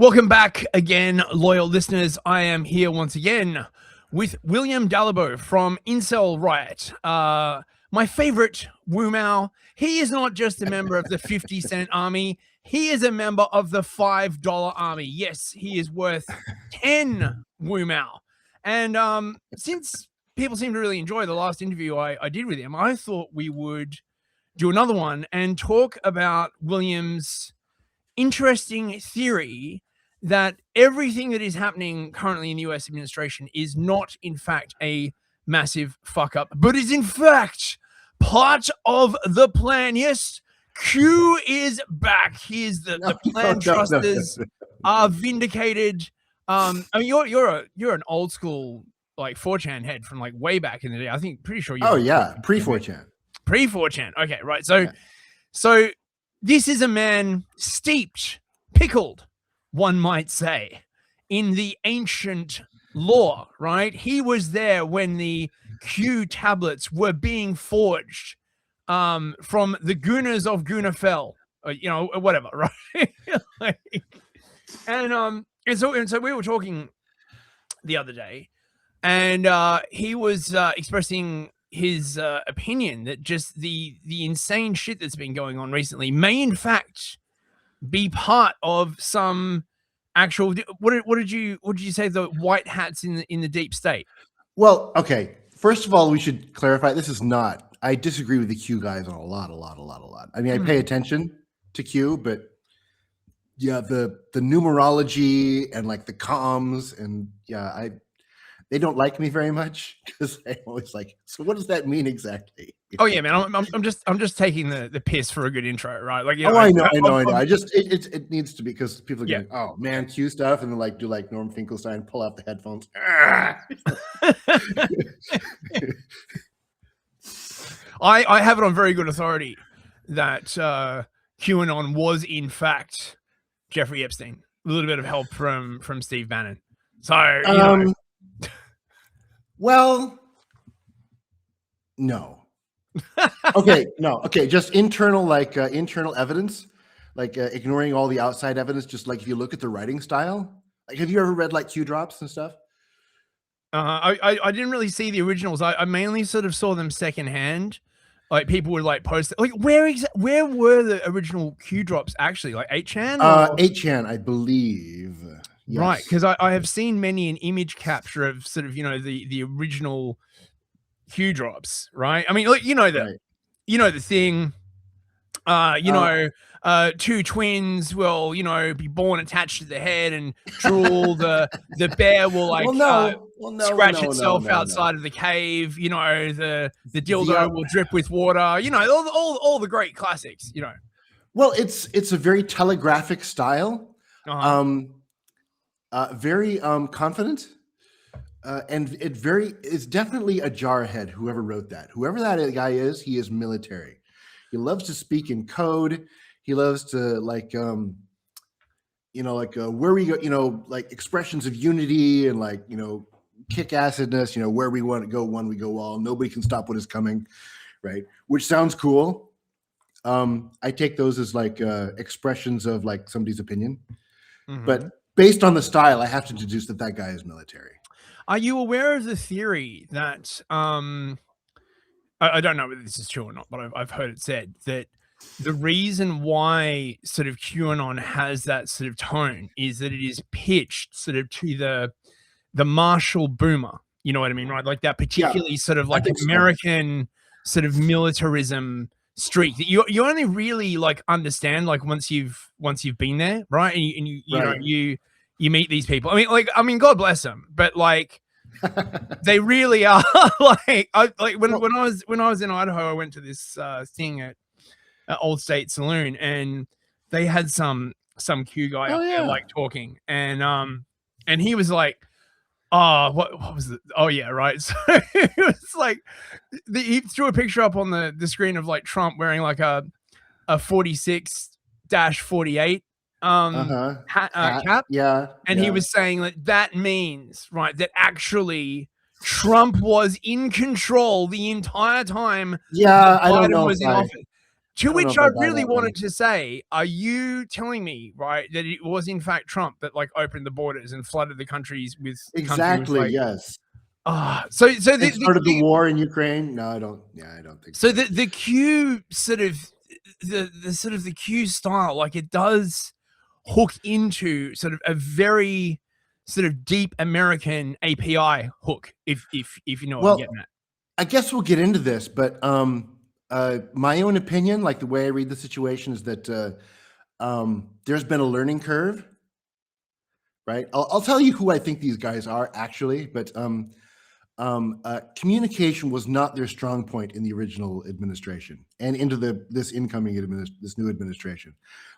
Welcome back again, loyal listeners. I am here once again with William Dalabo from Incel Riot. My favorite Wumao. He is not just a member of the 50-cent army. He is a member of the $5 army. Yes, he is worth 10 Wumao. And since people seem to really enjoy the last interview I did with him, I thought we would do another one and talk about William's interesting theory that everything that is happening currently in the US administration is not, in fact, a massive fuck up, but is, in fact, part of the plan. Yes, Q is back. He is the plan trusters are vindicated. I mean, you're an old school like 4chan head from like way back in the day. I think pretty sure you. Oh yeah, pre 4chan. Pre 4chan. Okay, right. So this is a man steeped, pickled, one might say, in the ancient lore, right? He was there when the Q tablets were being forged from the Gunas of Gunafell, you know, whatever, right? and so we were talking the other day, and he was expressing his opinion that just the insane shit that's been going on recently may in fact be part of some actual what did you say, the white hats in the deep state? Well, okay, first of all, we should clarify this is not, I disagree with the Q guys on a lot. I mean, I pay attention to Q, but yeah, the numerology and like the comms and yeah, they don't like me very much because I'm always like, so what does that mean exactly? Oh yeah, man. I'm just taking the piss for a good intro, right? Like, you know, I know. I just it needs to be, because people are going, oh man, Q stuff, and then like do like Norm Finkelstein, pull out the headphones. I have it on very good authority that QAnon was in fact Jeffrey Epstein. A little bit of help from Steve Bannon. So you know. Well, no. Okay, no. Okay, just internal, like internal evidence, like ignoring all the outside evidence. Just like if you look at the writing style, like have you ever read like Q drops and stuff? I didn't really see the originals. I mainly sort of saw them secondhand. Like people would like post it. Like where were the original Q drops actually? Like 8chan? 8chan, I believe. Yes. Right, because I have seen many an image capture of sort of, you know, the original Q drops, right? I mean, like, you know the thing, two twins will, you know, be born attached to the head and drool. the bear will like scratch itself outside of the cave. You know, the dildo will drip with water. You know, all the great classics. You know. Well, it's a very telegraphic style. Very confident, and it's definitely a jarhead. Whoever wrote that, whoever that guy is, he is military. He loves to speak in code. He loves to like, you know, like where we go, you know, like expressions of unity and like, you know, kick-assedness. You know, where we want to go, one we go all. Nobody can stop what is coming, right? Which sounds cool. I take those as like expressions of like somebody's opinion, but based on the style, I have to deduce that guy is military. Are you aware of the theory that I don't know whether this is true or not, but I've heard it said that the reason why sort of QAnon has that sort of tone is that it is pitched sort of to the martial boomer. You know what I mean, right? Like that particularly sort of like American sort of militarism streak that you only really like understand like once you've been there, right? And you know you meet these people. I mean God bless them, but like they really are like when I was in Idaho, I went to this thing at Old State Saloon, and they had some Q guy up there like talking, and he was like, oh, what was it? Oh yeah, right. So it was like he threw a picture up on the screen of like Trump wearing like a 46-48 cap. Yeah. And he was saying that means, right, that actually Trump was in control the entire time. Yeah, I don't know. Was in office. To I don't know which if I I buy really that one. wanted to say, are you telling me, right, that it was in fact Trump that like opened the borders and flooded the countries with Exactly. like, Yes. so And started the war in Ukraine. No, I don't. Yeah, I don't think so so. the Q sort of the sort of the Q style, like it does hook into sort of a very sort of deep American API hook, if you know what I'm getting Well, at. I guess we'll get into this, but my own opinion, like the way I read the situation, is that there's been a learning curve, right? I'll tell you who I think these guys are actually, but communication was not their strong point in the original administration and into this incoming this new administration.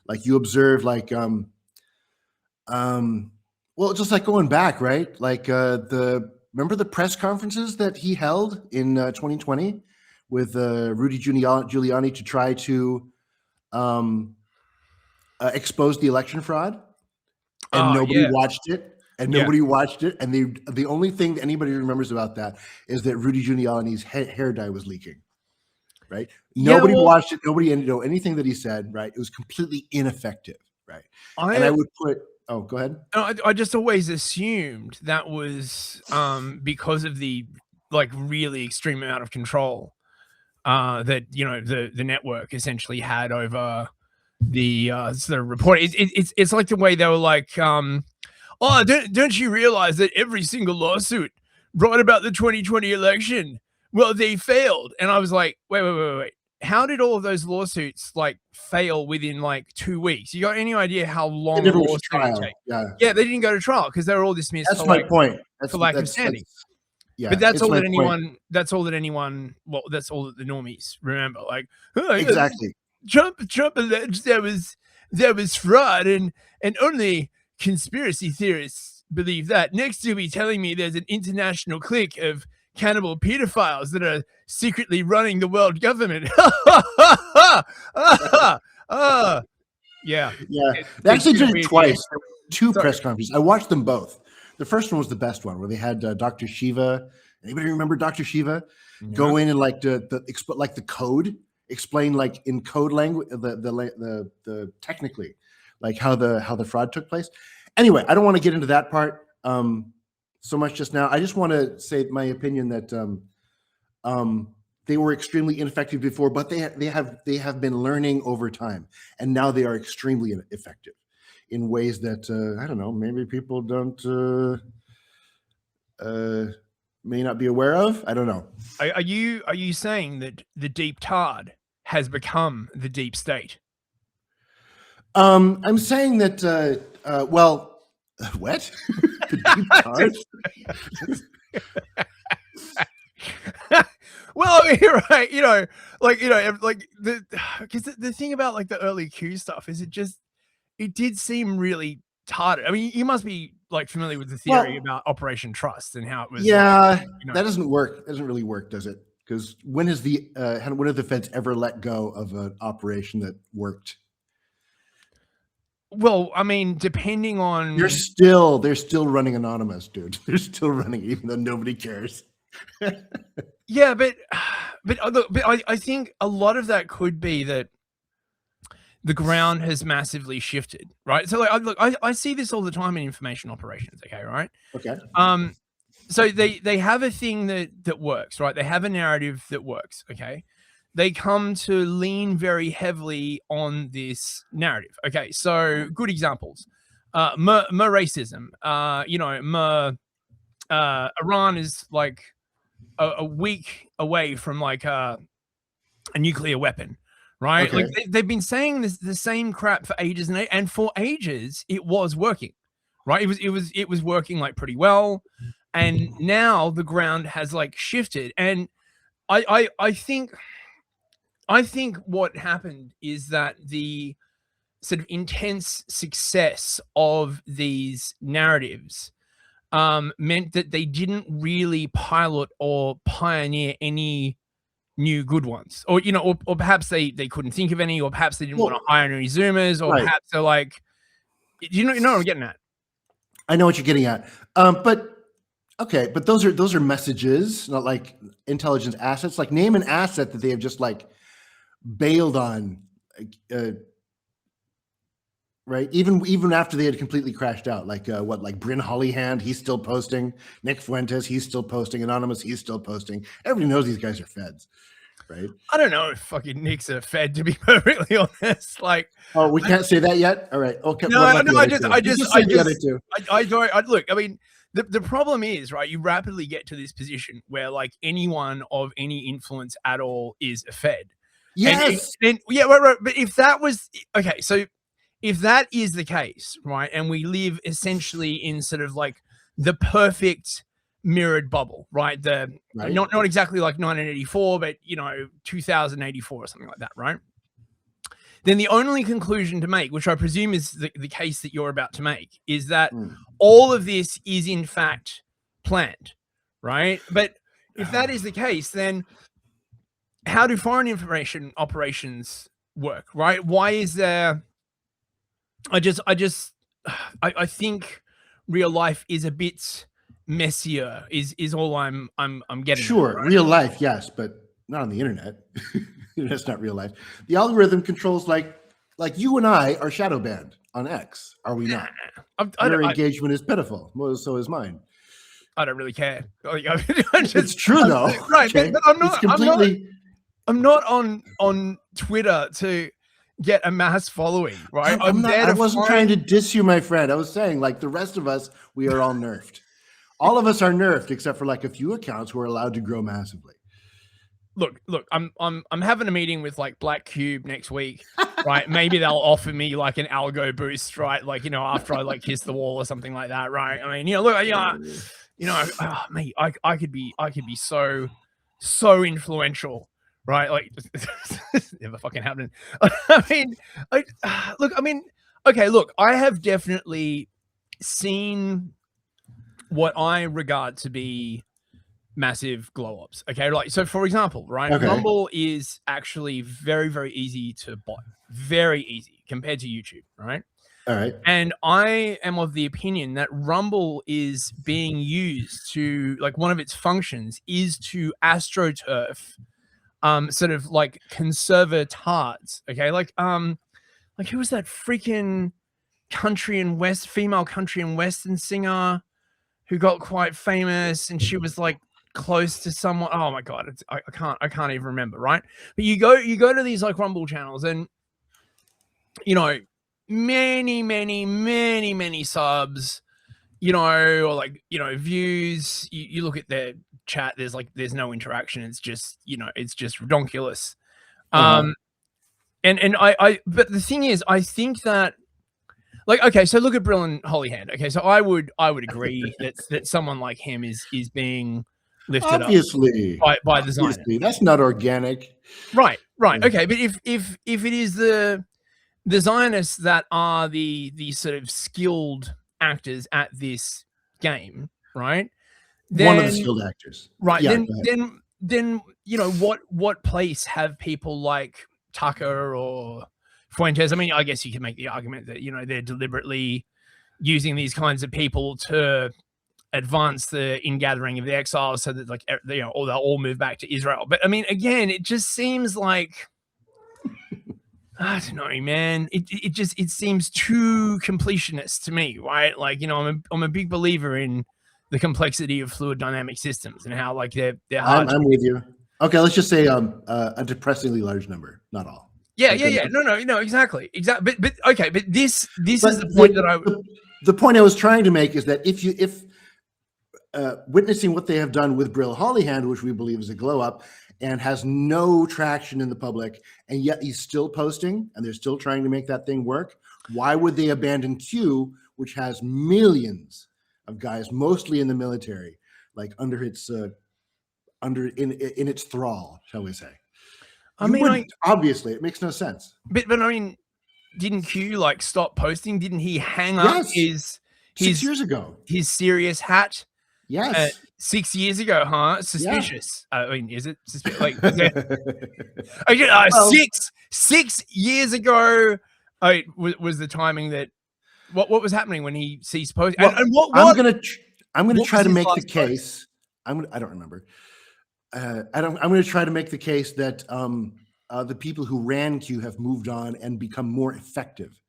Like you observe, like well, just like going back, right? Like remember the press conferences that he held in 2020 with Rudy Giuliani to try to um, expose the election fraud, and Oh nobody yeah, watched it, and yeah. nobody watched it, and the only thing anybody remembers about that is that Rudy Giuliani's hair dye was leaking. Right? Yeah, Nobody well, watched it. Nobody know anything that he said. Right? It was completely ineffective. Right? And I I would put. Oh, go ahead. I just always assumed that was because of the like really extreme amount of control that you know the network essentially had over the sort of report. It's like the way they were like, oh, don't you realize that every single lawsuit right about the 2020 election, well, they failed. And I was like, wait. How did all of those lawsuits like fail within like 2 weeks? You got any idea how It long a never went to lawsuit would trial. take? Yeah, Yeah, they didn't go to trial because they were all dismissed that's my point. for lack of standing. But Yeah, that's it's all my that point. anyone. That's all that anyone. Well, that's all that the normies remember. Like, oh, yeah, Exactly. Trump alleged there was fraud, and only conspiracy theorists believe that. Next, you'll be telling me there's an international clique of cannibal pedophiles that are secretly running the world government. Yeah, Yeah, it, they it's actually been a did it weird year. twice. Two Sorry. press conferences. I watched them both. The first one was the best one, where they had Dr. Shiva. Anybody remember Dr. Shiva? Yeah. Go in and like like the code, explain like in code language the technically, like how the fraud took place. Anyway, I don't want to get into that part so much just now. I just want to say my opinion that they were extremely ineffective before, but they have been learning over time, and now they are extremely effective in ways that I don't know. Maybe people don't may not be aware of. I don't know. Are you saying that the deep tard has become the deep state? I'm saying that. Well, what? The deep card? Well, I mean, you're right. Like because the thing about like the early Q stuff is it did seem really tarded. I mean, you must be like familiar with the theory Well, about Operation Trust and how it was like, yeah, you know. that doesn't work. It doesn't really work, does it? Because when have the feds ever let go of an operation that worked? Well, I mean, depending They're on still running anonymous, dude. They're still running, even though nobody cares. yeah, but I think a lot of that could be that the ground has massively shifted, right? So like, I see this all the time in information operations. Okay, right? Okay. Um, so they have a thing that works, right? They have a narrative that works. Okay, they come to lean very heavily on this narrative. Okay, so good examples, racism. Iran is like a week away from like a nuclear weapon, right? Okay. Like they've been saying the same crap for ages and for ages it was working, right? It was working like pretty well, and now the ground has like shifted, and I think what happened is that the sort of intense success of these narratives meant that they didn't really pilot or pioneer any new good ones, or or perhaps they couldn't think of any, or perhaps they didn't want to Well, hire any Zoomers, or right. perhaps they're like, you know what I'm getting at. I know what you're getting at. But okay, but those are messages, not like intelligence assets. Like name an asset that they have just like bailed on, right? Even after they had completely crashed out, like Bryn Hollyhand, he's still posting. Nick Fuentes, he's still posting. Anonymous, he's still posting. Everybody knows these guys are feds, right? I don't know if fucking Nick's a fed, to be perfectly honest. Like, oh, we can't say that yet. All right. Okay. No, I don't. Look. I mean, the problem is, right? You rapidly get to this position where like anyone of any influence at all is a fed. Yes. And yeah, right. But if that was okay, so if that is the case, right, and we live essentially in sort of like the perfect mirrored bubble, right? Not exactly like 1984, but 2084 or something like that, right? Then the only conclusion to make, which I presume is the case that you're about to make, is that all of this is in fact planned, right? But if that is the case, then how do foreign information operations work, right? Why is there? I think real life is a bit messier. Is all I'm getting. Sure, at, right? Real life, yes, but not on the internet. That's not real life. The algorithm controls like you and I are shadow banned on X, are we not? Your engagement is pitiful. Well, so is mine. I don't really care. It's true though, right? Okay. But I'm not. I'm not on Twitter to get a mass following, right? I wasn't trying to diss you, my friend. I was saying, like the rest of us, we are all nerfed. All of us are nerfed, except for like a few accounts who are allowed to grow massively. Look, I'm having a meeting with like Black Cube next week, right? Maybe they'll offer me like an algo boost, right? Like, after I like kiss the wall or something like that, right? I mean, look, mate, I could be so influential, right? Like, never fucking happening. I mean, okay, look, I have definitely seen what I regard to be massive glow ups. Okay, like, so for example, right, Rumble is actually very, very easy to bot, very easy compared to YouTube, right? All right. And I am of the opinion that Rumble is being used to, like, one of its functions is to astroturf sort of like conservatards. Okay, like who was that freaking female country and western singer who got quite famous, and she was like close to someone. Oh my god, I can't even remember, right? But you go to these like Rumble channels, and many subs, or like views. You look at their chat, there's no interaction. It's just it's just redonkulous. And but the thing is, I think that, like, okay, so look at Bryn Hollyhand. Okay, so I would agree that someone like him is being lifted obviously up by the Zionists. That's not organic. Right. Okay, but if it is the Zionists that are the sort of skilled actors at this game, right? Then, one of the skilled actors, right? Yeah, then what place have people like Tucker or Fuentes? I mean, I guess you can make the argument that they're deliberately using these kinds of people to advance the ingathering of the exiles, so that like they'll all move back to Israel. But I mean, again, it just seems like, I don't know, man. It seems too completionist to me, right? Like, I'm a big believer in the complexity of fluid dynamic systems and how like they're hard. I'm with you. Okay, let's just say a depressingly large number, not all. Yeah. No, exactly. But okay, but this is the point that the point I was trying to make is that if witnessing what they have done with Bryn Hollyhand, which we believe is a glow up, and has no traction in the public, and yet he's still posting, and they're still trying to make that thing work. Why would they abandon Q, which has millions of guys, mostly in the military, like under its in its thrall, shall we say? I mean, obviously, it makes no sense. But I mean, didn't Q like stop posting? Didn't he hang up his 6 years ago his serious hat? Yes. 6 years ago, huh? Suspicious. Yeah. I mean, is it suspicious? Like, six years ago, was the timing that what was happening when he ceased posting? Well, and what I'm gonna try to make the case. I don't remember. I'm going to try to make the case that the people who ran Q have moved on and become more effective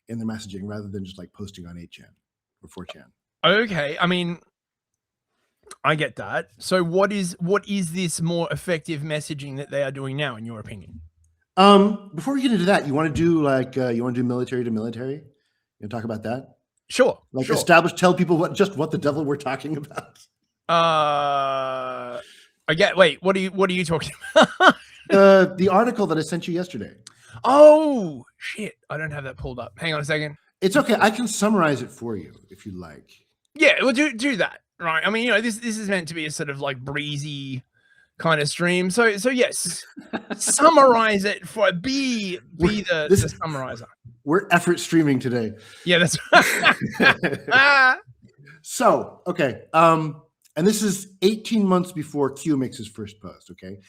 in their messaging rather than just like posting on 8chan or 4chan. Okay, I mean, I get that. So what is this more effective messaging that they are doing now, in your opinion? Before we get into that, you want to do military to military? You talk about that? Sure. Like sure. tell people what the devil we're talking about. I get. Wait, what are you talking about? The article that I sent you yesterday. Oh shit! I don't have that pulled up. Hang on a second. It's okay. I can summarize it for you if you like. Yeah, well, do that. Right. I mean, this is meant to be a sort of like breezy kind of stream. So yes, summarize it for be the summarizer. We're effort streaming today. Yeah, that's So, okay. And this is 18 months before Q makes his first post. Okay.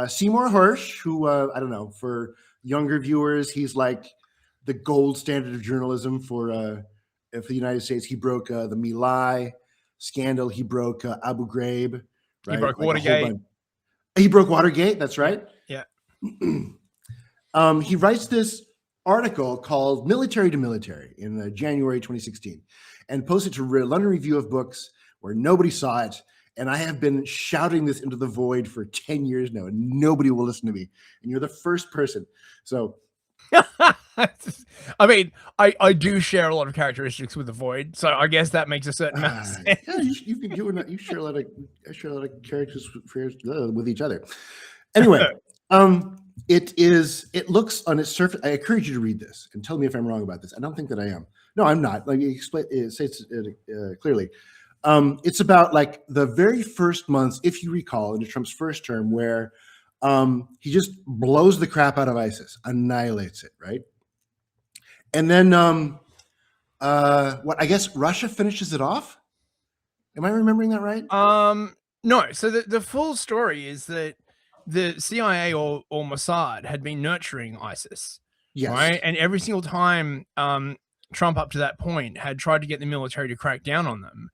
Seymour Hersh, who I don't know, for younger viewers, he's like the gold standard of journalism for the United States. He broke the My Lai scandal. He broke Abu Ghraib. Right? He broke Watergate. He broke Watergate. That's right. Yeah. He writes this article called Military to Military in January 2016 and posted to London Review of Books, where nobody saw it. And I have been shouting this into the void for 10 years now, and nobody will listen to me. And you're the first person. So, I mean, I do share a lot of characteristics with the void, so I guess that makes a certain amount of sense. Yeah, you share a lot of characters with each other. Anyway, it looks on its surface. I encourage you to read this and tell me if I'm wrong about this. I don't think that I am. No, I'm not. Like, explain it, say it clearly. It's about like the very first months, if you recall, into Trump's first term, where he just blows the crap out of ISIS, annihilates it, right? And then I guess Russia finishes it off. Am I remembering that right? No. So the full story is that the CIA or Mossad had been nurturing ISIS, yes. Right? And every single time Trump up to that point had tried to get the military to crack down on them,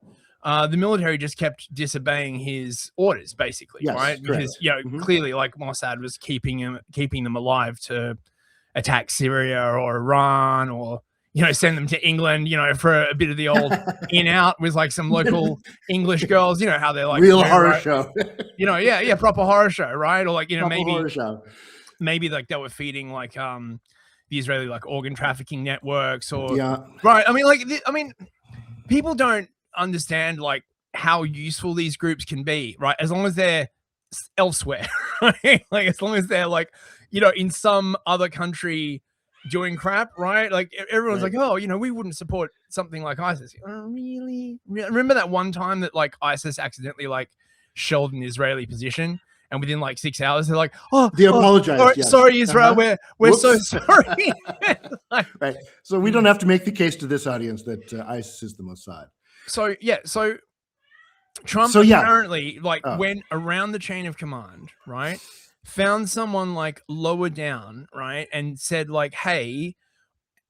the military just kept disobeying his orders, basically, yes, right? Because clearly, like Mossad was keeping them alive to attack Syria or Iran, or send them to England, for a bit of the old in out with like some local English girls. You know how they're like real horror show. Proper horror show, right? Or like maybe like they were feeding like the Israeli like organ trafficking networks or right. I mean, people don't understand like how useful these groups can be, right? As long as they're elsewhere, right? Like as long as they're like, in some other country doing crap, right? Like everyone's like, oh, we wouldn't support something like ISIS. Oh, really? Remember that one time that like ISIS accidentally like shelled an Israeli position, and within like 6 hours they're like, oh, they apologized. Sorry, Israel, we're so sorry. Right. So we don't have to make the case to this audience that ISIS is the Mossad. So Trump apparently went around the chain of command, right? Found someone like lower down, right? And said like, hey,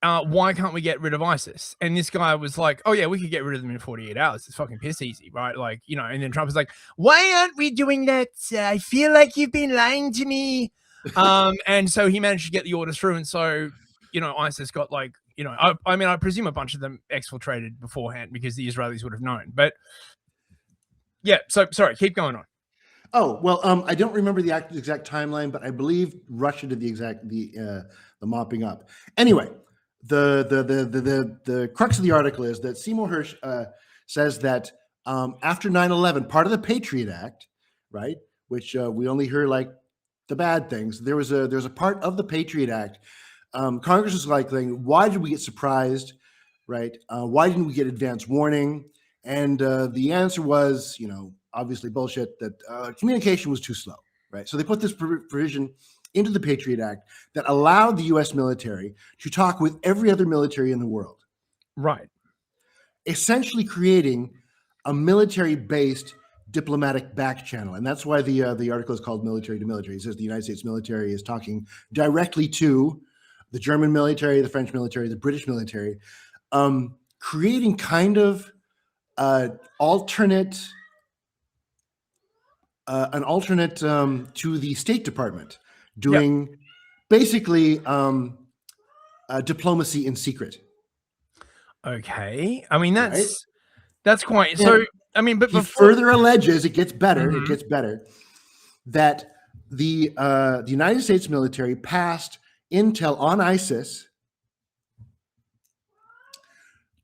why can't we get rid of ISIS? And this guy was like, oh yeah, we could get rid of them in 48 hours. It's fucking piss easy, right? Like, and then Trump was like, why aren't we doing that? I feel like you've been lying to me. And so he managed to get the orders through. And so, ISIS got like, I presume a bunch of them exfiltrated beforehand because the Israelis would have known. But yeah, so sorry, keep going on. Oh, well, I don't remember the exact timeline, but I believe Russia did the mopping up. Anyway, the crux of the article is that Seymour Hersh says that after 9/11, part of the Patriot Act, right, which we only hear like the bad things, there's a part of the Patriot Act. Congress was like, why did we get surprised, right? Why didn't we get advance warning? And the answer was, obviously bullshit, that communication was too slow, right? So they put this provision into the Patriot Act that allowed the U.S. military to talk with every other military in the world. Right. Essentially creating a military-based diplomatic back channel. And that's why the article is called Military to Military. It says the United States military is talking directly to the German military, the French military, the British military, creating kind of an alternate to the State Department, doing basically diplomacy in secret. Okay. I mean, Right? that's quite so. And I mean, but he before. further alleges it gets better. It Mhm. gets better that the United States military passed intel on ISIS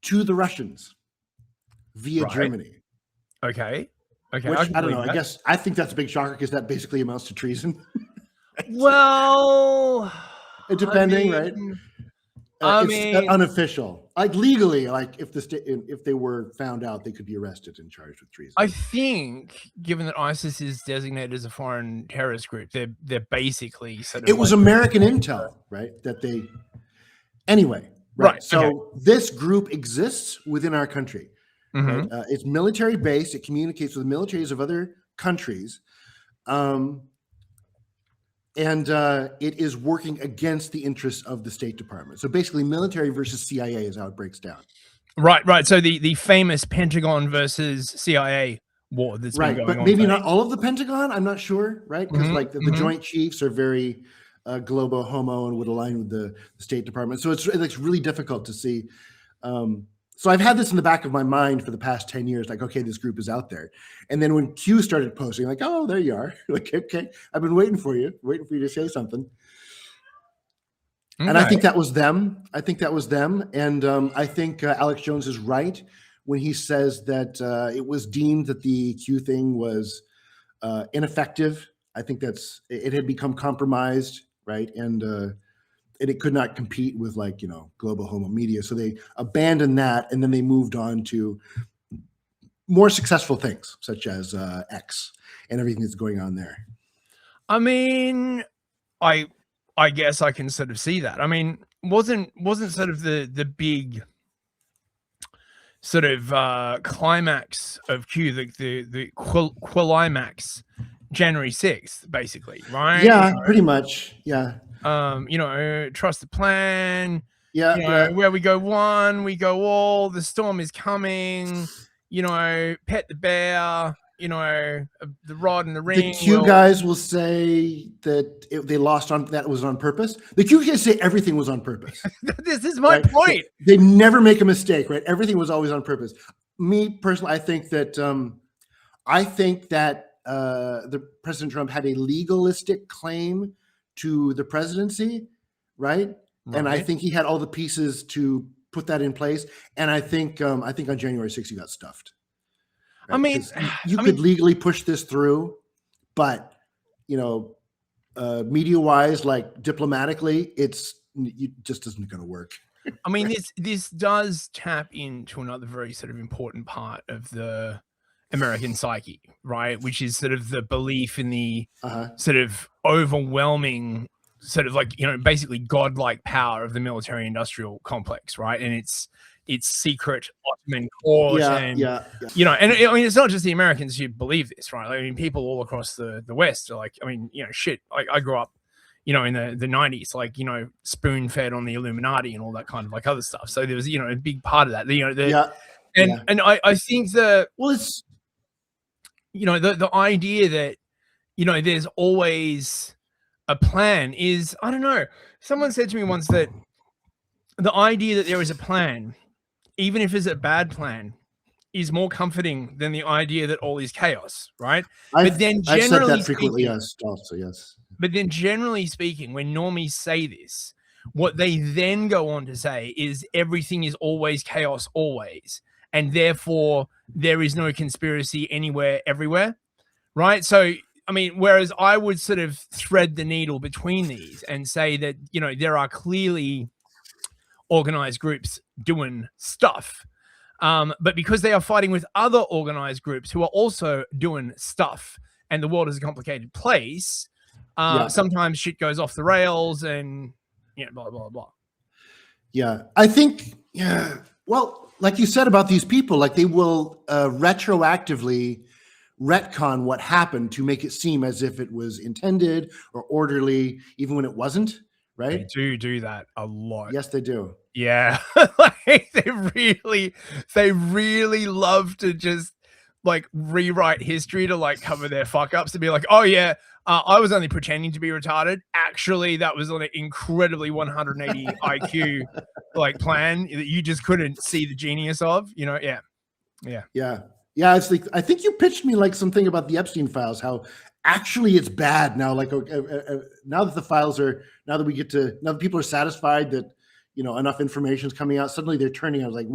to the Russians via Right. Germany. Okay. Okay. I Which can I don't believe know. I that. guess I think that's a big shocker because that basically amounts to treason. Well, I Depending, right? mean, I It's mean, unofficial, like legally. Like if they were found out, they could be arrested and charged with treason. I think given that ISIS is designated as a foreign terrorist group, they're basically sort It of was like American intel, right? That they anyway, right? right. Okay. So this group exists within our country, right? Mhm. It's military based. It communicates with the militaries of other countries, and it is working against the interests of the State Department. So basically, military versus CIA is how it breaks down. Right, right. So the famous Pentagon versus CIA war that's been Right, going but on maybe for not all of the Pentagon. I'm not sure, right? Because Mhm, like the mhm. Joint Chiefs are very globo homo and would align with the State Department. So it's really difficult to see. So I've had this in the back of my mind for the past 10 years, like, okay, this group is out there. And then when Q started posting, like, oh, there you are. Like, okay, I've been waiting for you to say something. And I Okay. think that was them. And I think Alex Jones is right when he says that it was deemed that the Q thing was ineffective. I think it had become compromised, right? And it could not compete with global homo media. So they abandoned that, and then they moved on to more successful things such as X and everything that's going on there. I mean, I I guess I can sort of see that. I mean, wasn't sort of the big sort of climax of Q the climax January 6th, basically, right? Yeah, pretty much. Yeah. Trust the plan, Yeah. Yeah. where we go one, we go all, the storm is coming, pet the bear, the rod and the The ring Q will. guys will say that they lost on that was on purpose. The Q guys say everything was on purpose. This is my Right? point. They never make a mistake, right? Everything was always on purpose. Me personally, I think that the President Trump had a legalistic claim to the presidency, right? And I Right. think he had all the pieces to put that in place. And I think on January 6th he got stuffed, I right? mean, Because you I could mean, legally push this through, but you know, media wise, like diplomatically, it just isn't going to work. this does tap into another very sort of important part of the American psyche, right? Which is sort of the belief in the Uh-huh. sort of overwhelming, sort of like, basically godlike power of the military industrial complex, right? And its secret Ottoman court, Yeah, and yeah, yeah. I mean, it's not just the Americans who believe this, right? I mean, people all across the West are like, I mean, shit. I grew up, in the 90s, like, spoon fed on the Illuminati and all that kind of like other stuff. So there was, a big part of that. Yeah, yeah. And I think the Well, it's the idea that there's always a plan is, I don't know. Someone said to me once that the idea that there is a plan, even if it's a bad plan, is more comforting than the idea that all is chaos, right? But then I've said generally that frequently. speaking, Yes, also yes. when normies say this, what they then go on to say is everything is always chaos always, and therefore there is no conspiracy anywhere everywhere, right? So I mean, whereas I would sort of thread the needle between these and say that there are clearly organized groups doing stuff, but because they are fighting with other organized groups who are also doing stuff, and the world is a complicated place, Yeah. sometimes shit goes off the rails, and blah blah blah. Yeah, I think, yeah. Well, like you said about these people, like they will retroactively retcon what happened to make it seem as if it was intended or orderly, even when it wasn't, They right? do that a lot. Yes, they do. Yeah, like they really love to just like rewrite history to like cover their fuck ups, to be like, oh yeah, I was only pretending to be retarded. Actually, that was an incredibly 180 IQ like plan that you just couldn't see the genius of. You know, yeah. Yeah. It's like I think you pitched me like something about the Epstein files. How actually it's bad now. Like now that the files are now that people are satisfied that enough information is coming out. Suddenly they're turning. I was like,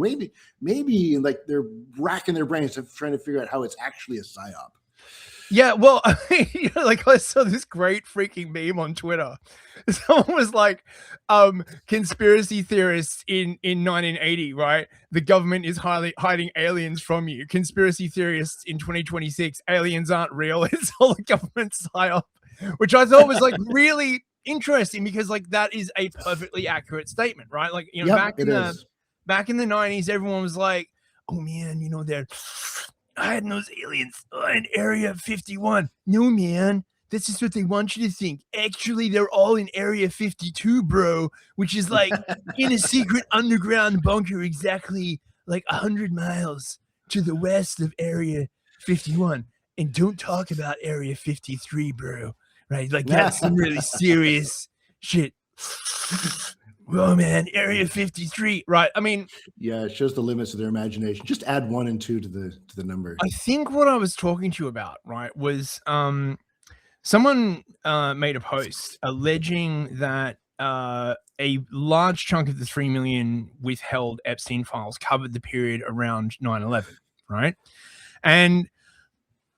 maybe like they're racking their brains trying to figure out how it's actually a psyop. Yeah, well, like I saw this great freaking meme on Twitter. Someone was like, conspiracy theorists in 1980, right? The government is hiding aliens from you. Conspiracy theorists in 2026, aliens aren't real. It's all a government psyop, which I thought was like really interesting because like that is a perfectly accurate statement, right? Like, back in the 90s, everyone was like, oh man, they're hiding those aliens in Area 51. No, man, this is what they want you to think. Actually, they're all in Area 52, bro, which is like in a secret underground bunker exactly like 100 miles to the west of Area 51. And don't talk about Area 53, bro. Right? Like that's some really serious shit. Oh man, Area 53, right? I mean, yeah, it shows the limits of their imagination. Just add 1 and 2 to the number. I think what I was talking to you about, right, was someone made a post alleging that a large chunk of the 3 million withheld Epstein files covered the period around 9/11, right? And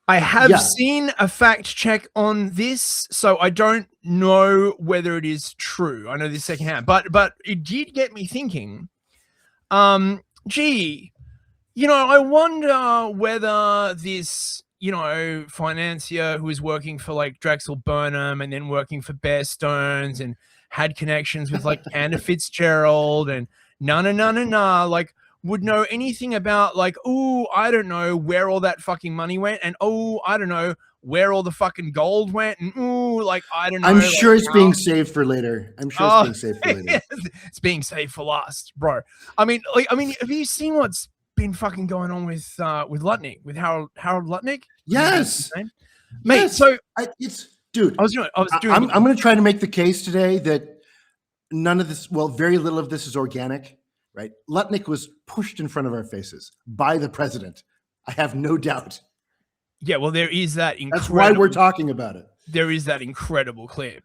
I have seen a fact check on this, so I don't know whether it is true. I know this secondhand, but it did get me thinking. Gee, I wonder whether this, financier who was working for like Drexel Burnham and then working for Bear Stearns and had connections with like Anna Fitzgerald and like would know anything about like, oh, I don't know where all that fucking money went, and oh, I don't know where all the fucking gold went, and oh, like I don't know. I'm sure it's being saved for later. I'm sure it's being saved for later. It's being saved for last, bro. I mean, have you seen what's been fucking going on with Lutnick, with Harold Lutnick? Yes, mate. Yes. So dude. I'm going to try to make the case today that none of this, very little of this is organic. Right? Lutnick was pushed in front of our faces by the president. I have no doubt. Yeah, well, there is that incredible... That's why we're talking about it. There is that incredible clip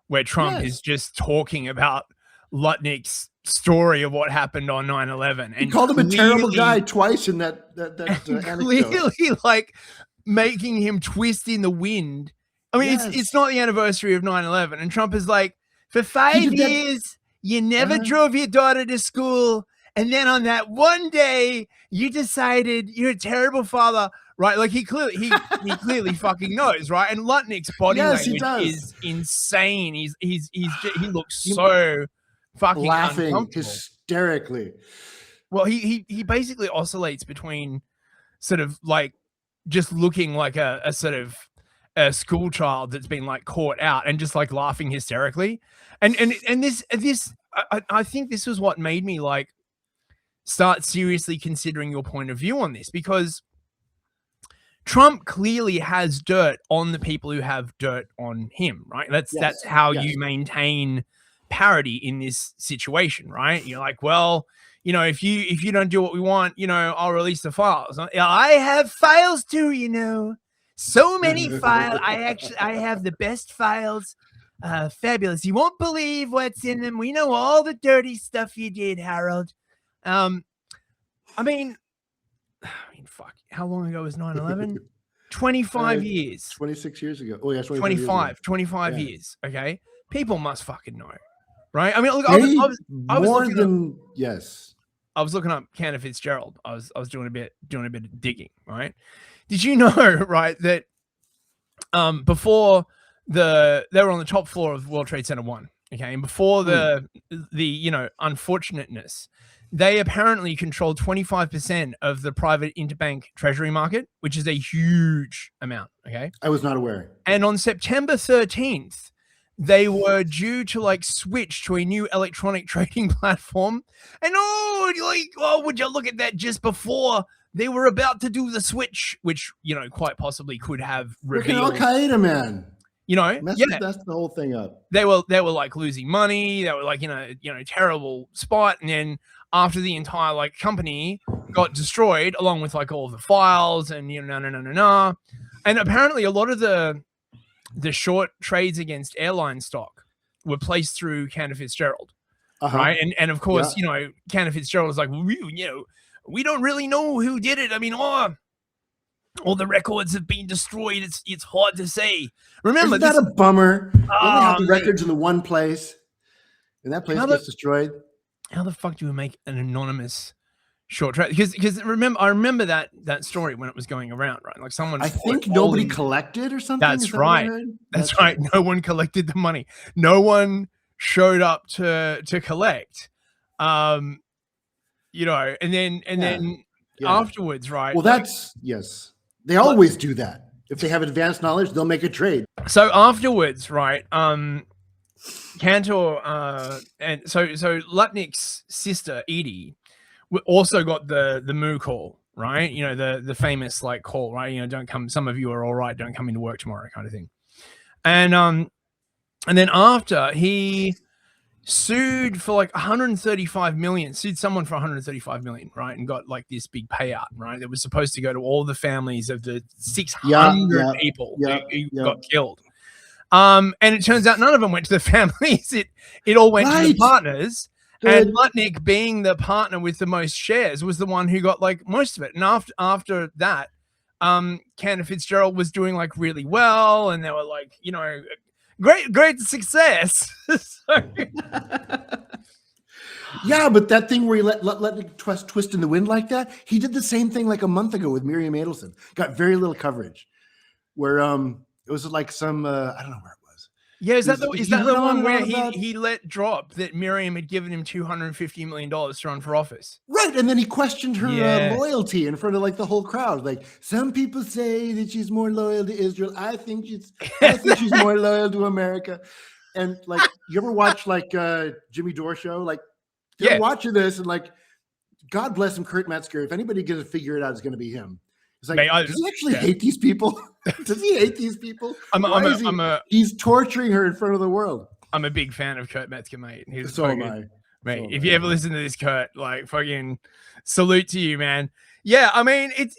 where Trump is just talking about Lutnick's story of what happened on 9/11. And he called him a terrible guy twice in that clearly, like, making him twist in the wind. I mean, it's not the anniversary of 9/11, and Trump is like, for 5 years... You never drove your daughter to school. And then on that one day, you decided you're a terrible father, right? Like he clearly fucking knows, right? And Lutnick's body language is insane. He looks so fucking laughing hysterically. Well, he basically oscillates between sort of like just looking like a sort of a school child that's been like caught out and just like laughing hysterically. And this I think this was what made me like start seriously considering your point of view on this, because Trump clearly has dirt on the people who have dirt on him, right? That's how you maintain parity in this situation, right? You're like, well, if you don't do what we want, I'll release the files. I have files too, so many files. I have the best files. Fabulous. You won't believe what's in them. We know all the dirty stuff you did, Harold. I mean, fuck. How long ago was 9/11? 25 years. 26 years ago. Oh, yeah, 25 years. Okay. People must fucking know. Right? I mean, look, I was looking up Anna Fitzgerald. I was doing a bit of digging, right? Did you know, right, that before they were on the top floor of World Trade Center 1, okay, and before the unfortunateness, they apparently controlled 25% of the private interbank treasury market, which is a huge amount, okay? I was not aware. And on September 13th, they were due to like switch to a new electronic trading platform. And would you look at that, just before they were about to do the switch, which, quite possibly could have revealed... Al-Qaeda, man. You know, Messes the whole thing up. they were like losing money. They were like terrible spot. And then after the entire like company got destroyed, along with like all the files and no. And apparently a lot of the short trades against airline stock were placed through Cantor Fitzgerald, right? And of course, Cantor Fitzgerald is like, well, we don't really know who did it. I mean, all the records have been destroyed. It's hard to say. Remember, isn't that a bummer? You only have the records in the one place, and that place gets destroyed. How the fuck do we make an anonymous short trade? Because I remember that story when it was going around, right? Like someone, I think nobody collected or something. That's right. That's right. No one collected the money. No one showed up to collect. And then afterwards, right? Well, that's yes. They always do that. If they have advanced knowledge, they'll make a trade. So afterwards, right? Cantor and so Lutnick's sister Edie also got the moo call, right? The famous like call, right? Don't come. Some of you are all right. Don't come into work tomorrow, kind of thing. And then after he sued for like 135 million, sued someone for 135 million, right? And got like this big payout, right? That was supposed to go to all the families of the 600 people who got killed. And it turns out none of them went to the families. It all went to the partners. Good. And Lutnick, being the partner with the most shares, was the one who got like most of it. And after that, Cantor Fitzgerald was doing like really well, and they were like, great success. Yeah, but that thing where he let it twist in the wind like that, he did the same thing like a month ago with Miriam Adelson. Got very little coverage. Where it was like some I don't know where it was. Yeah, is that the one where he let drop that Miriam had given him $250 million to run for office? Right, and then he questioned her loyalty in front of like the whole crowd. Like, some people say that she's more loyal to Israel. I think she's more loyal to America. And like, you ever watch like Jimmy Dore show? Like, they're watching this and like, God bless him, Kurt Metzger. If anybody gets to figure it out, it's going to be him. It's like, does he actually hate these people? Does he hate these people? He's torturing her in front of the world. I'm a big fan of Kurt Metzger, mate. So am I. Mate, if you ever listen to this, Kurt, like fucking salute to you, man. Yeah, I mean, this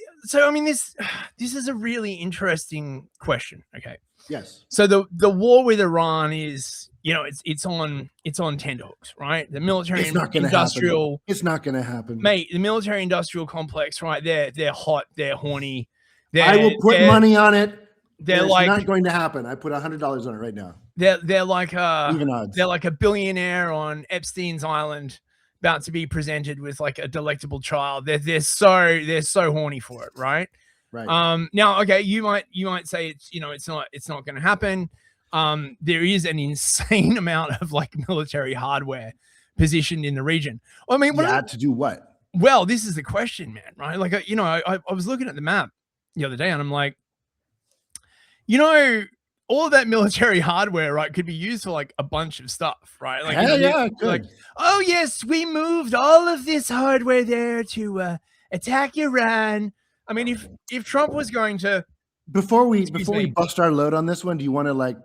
is a really interesting question. Okay. Yes. So the war with Iran is, it's on tenterhooks, right? The military industrial. It's not going to happen, mate. The military industrial complex, right? They're hot. They're horny. I will put money on it. They're like, not going to happen. I put $100 on it right now. They're like even odds. They're like a billionaire on Epstein's island, about to be presented with like a delectable child. They're so horny for it, right? Right. Now, okay, you might say it's not going to happen. There is an insane amount of like military hardware positioned in the region. I mean, to do what? Well, this is the question, man. Right? Like, I was looking at the map the other day, and I'm like, all of that military hardware, right, could be used for like a bunch of stuff, right? Like, like, oh yes, we moved all of this hardware there to attack Iran. I mean, if Trump was going to, before we bust our load on this one, do you want to like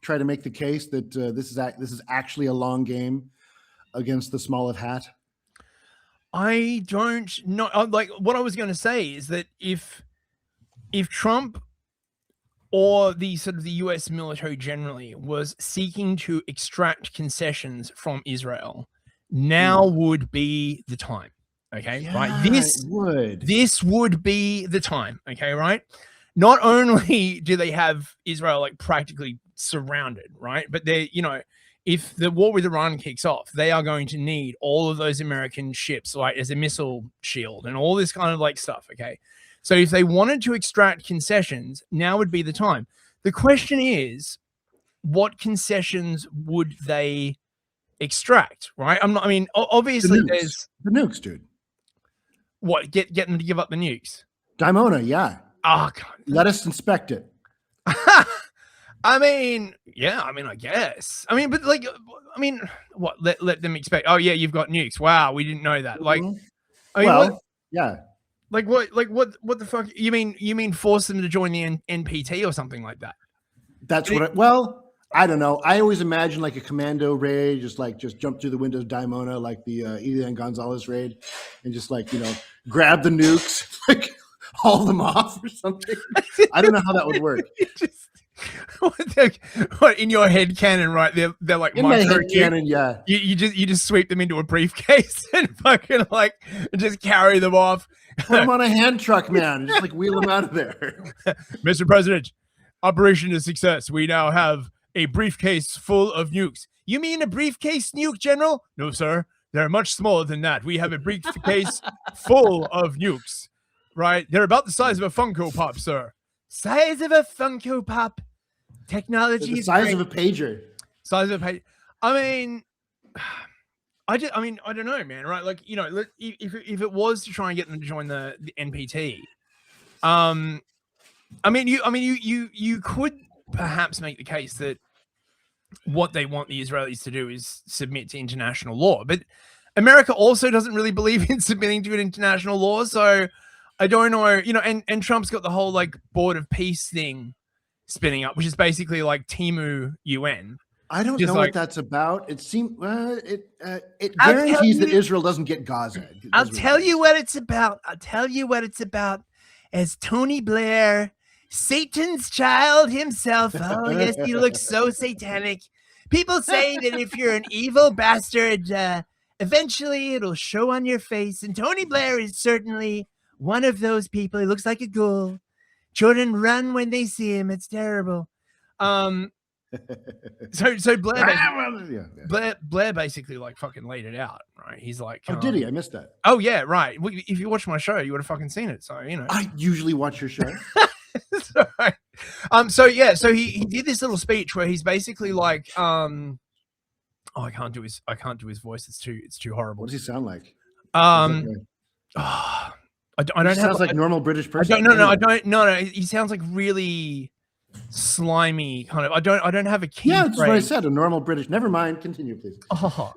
try to make the case that this is actually a long game against the small of hat? I don't know. Like, what I was going to say is that if Trump or the sort of the US military generally was seeking to extract concessions from Israel, now would be the time. Okay, right? This would be the time. Okay, right? Not only do they have Israel like practically surrounded, right? But they, if the war with Iran kicks off, they are going to need all of those American ships like as a missile shield and all this kind of like stuff. Okay. So if they wanted to extract concessions, now would be the time. The question is, what concessions would they extract? Right? Obviously there's the nukes, dude. What? Get them to give up the nukes? Dimona, yeah. Oh, God. Let us inspect it. I guess. What? Let them expect. Oh yeah, you've got nukes. Wow, we didn't know that. Like, yeah. Like what the fuck? You mean force them to join the NPT or something like that? That's what. I don't know. I always imagine like a commando raid, just jump through the windows, Daimona, like the Elian Gonzalez raid, and just grab the nukes, like haul them off or something. I don't know how that would work. What in your head canon, right? They're like in my head canon, yeah. You just sweep them into a briefcase and fucking just carry them off. Put them on a hand truck, man. Just wheel them out of there. Mr. President, operation is a success. We now have a briefcase full of nukes. You mean a briefcase nuke, General? No, sir. They're much smaller than that. We have a briefcase full of nukes. Right? They're about the size of a Funko Pop, sir. Size of a Funko Pop. Technology is size of a pager. Size of a pager. I mean, I don't know, man. Right? Like, if it was to try and get them to join the NPT, you could perhaps make the case that what they want the Israelis to do is submit to international law, but America also doesn't really believe in submitting to an international law. So I don't know, and Trump's got the whole board of peace thing spinning up, which is basically like Timu UN. I don't know what that's about. It seems it guarantees that Israel doesn't get Gaza. I'll tell you what it's about. As Tony Blair, Satan's child himself. Oh, yes, he looks so satanic. People say that if you're an evil bastard, eventually it'll show on your face. And Tony Blair is certainly one of those people. He looks like a ghoul. Children run when they see him. It's terrible. So Blair basically fucking laid it out, right? He's like, oh, did he? I missed that. Oh yeah, right. If you watch my show, you would have fucking seen it. So I usually watch your show. So he did this little speech where he's basically like, I can't do his voice. It's too horrible. What does he sound like? I don't have. Sounds like normal British person. No. He sounds like really slimy kind of. I don't have a key. Yeah, that's what I said. A normal British. Never mind. Continue, please. Oh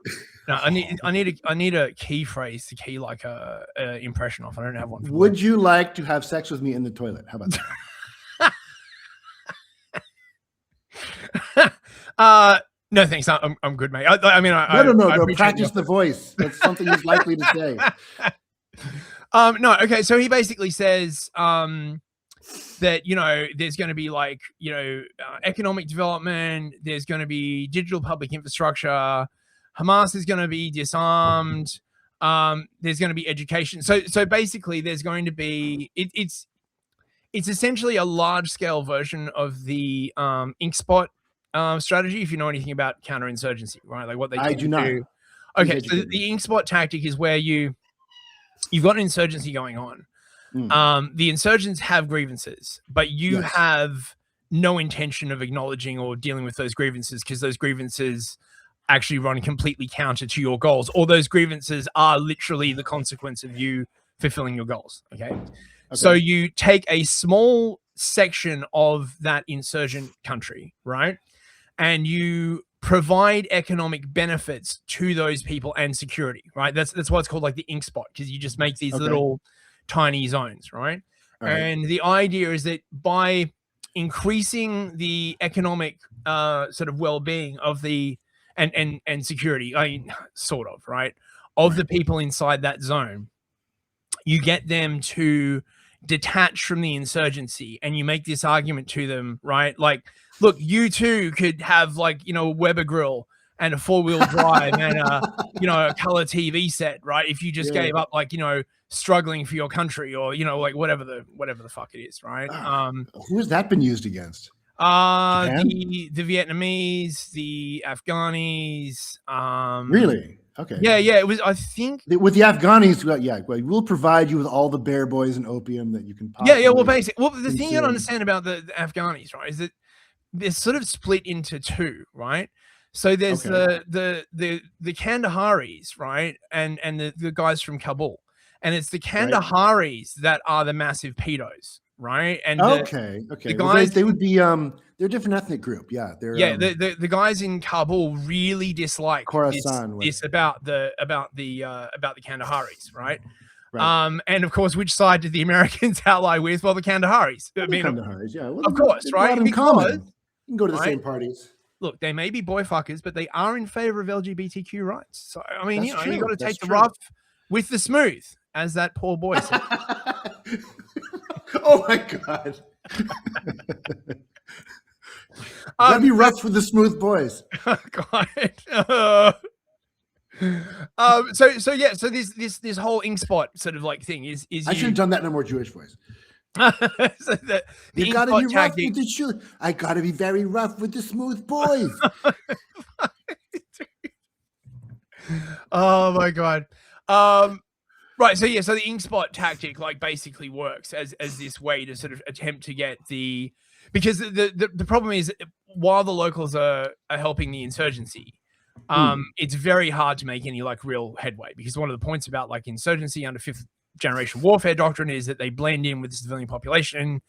no, I need a key phrase to key a impression off. I don't have one. Would you like to have sex with me in the toilet? How about that? No thanks. I'm good, mate. No. Practice the voice. That's something he's likely to say. No, okay, so he basically says that there's going to be economic development, there's going to be digital public infrastructure, Hamas is going to be disarmed, there's going to be education. So basically there's going to be it's essentially a large scale version of the Inkspot strategy, if you know anything about counterinsurgency, right? Like what they do not. Okay, so the Inkspot tactic is where you've got an insurgency going on. The insurgents have grievances, but you have no intention of acknowledging or dealing with those grievances because those grievances actually run completely counter to your goals, or those grievances are literally the consequence of you fulfilling your goals. Okay. So you take a small section of that insurgent country, right? And you provide economic benefits to those people and security, right? That's why it's called like the Inkspot, because you just make these little tiny zones, right? And the idea is that by increasing the economic sort of well-being of the and security, I mean, sort of, right, of the people inside that zone, you get them to detach from the insurgency, and you make this argument to them, right? Like, look, you too could have like, you know, a Weber grill and a 4-wheel drive and a color TV set, right? If you just gave up, like, you know, struggling for your country, or, you know, like whatever the fuck it is, right? Who has that been used against? The Vietnamese, the Afghanis. Really? Okay. Yeah. It was, I think, with the Afghanis. We'll provide you with all the bear boys and opium that you can possibly. Yeah. Well, basically, the thing you don't understand about the Afghanis, right, is that they're sort of split into two, right? So there's the Kandaharis, right, and the guys from Kabul, and it's the Kandaharis that are the massive pedos, right? And the guys, they would be they're a different ethnic group. Yeah, they're the guys in Kabul really dislike Khorasan this about the Kandaharis, right? And of course, which side did the Americans ally with? Well, the Kandaharis. I mean, Kandaharis, yeah, well, of course, right? You can go to the right? same parties. Look, they may be boy fuckers, but they are in favor of LGBTQ rights. So, I mean, That's you got true. to That's take the true. rough with the smooth, as that poor boy said. Oh my God. Gotta be rough with the smooth boys. God. So yeah, so this whole ink spot sort of like thing is I should have done that in a more Jewish voice. so the You ink gotta spot be rough tactic. with the shoe. I gotta be very rough with the smooth boys. Oh my God. Right. So yeah, so the ink spot tactic like basically works as this way to sort of attempt to get because the problem is while the locals are helping the insurgency, it's very hard to make any like real headway, because one of the points about like insurgency under fifth generation warfare doctrine is that they blend in with the civilian population.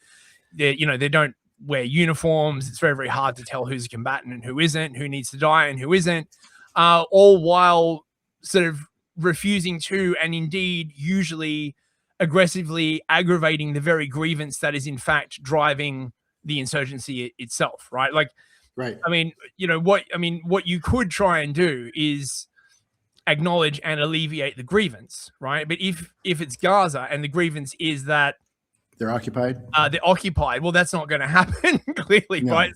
They don't wear uniforms. It's very, very hard to tell who's a combatant and who isn't, who needs to die and who isn't, all while sort of refusing to, and indeed usually aggressively aggravating the very grievance that is in fact driving the insurgency itself, right? Like, Right. I mean, what you could try and do is acknowledge and alleviate the grievance, right? But if it's Gaza and the grievance is that they're occupied, they're occupied, well, that's not going to happen clearly, No. right?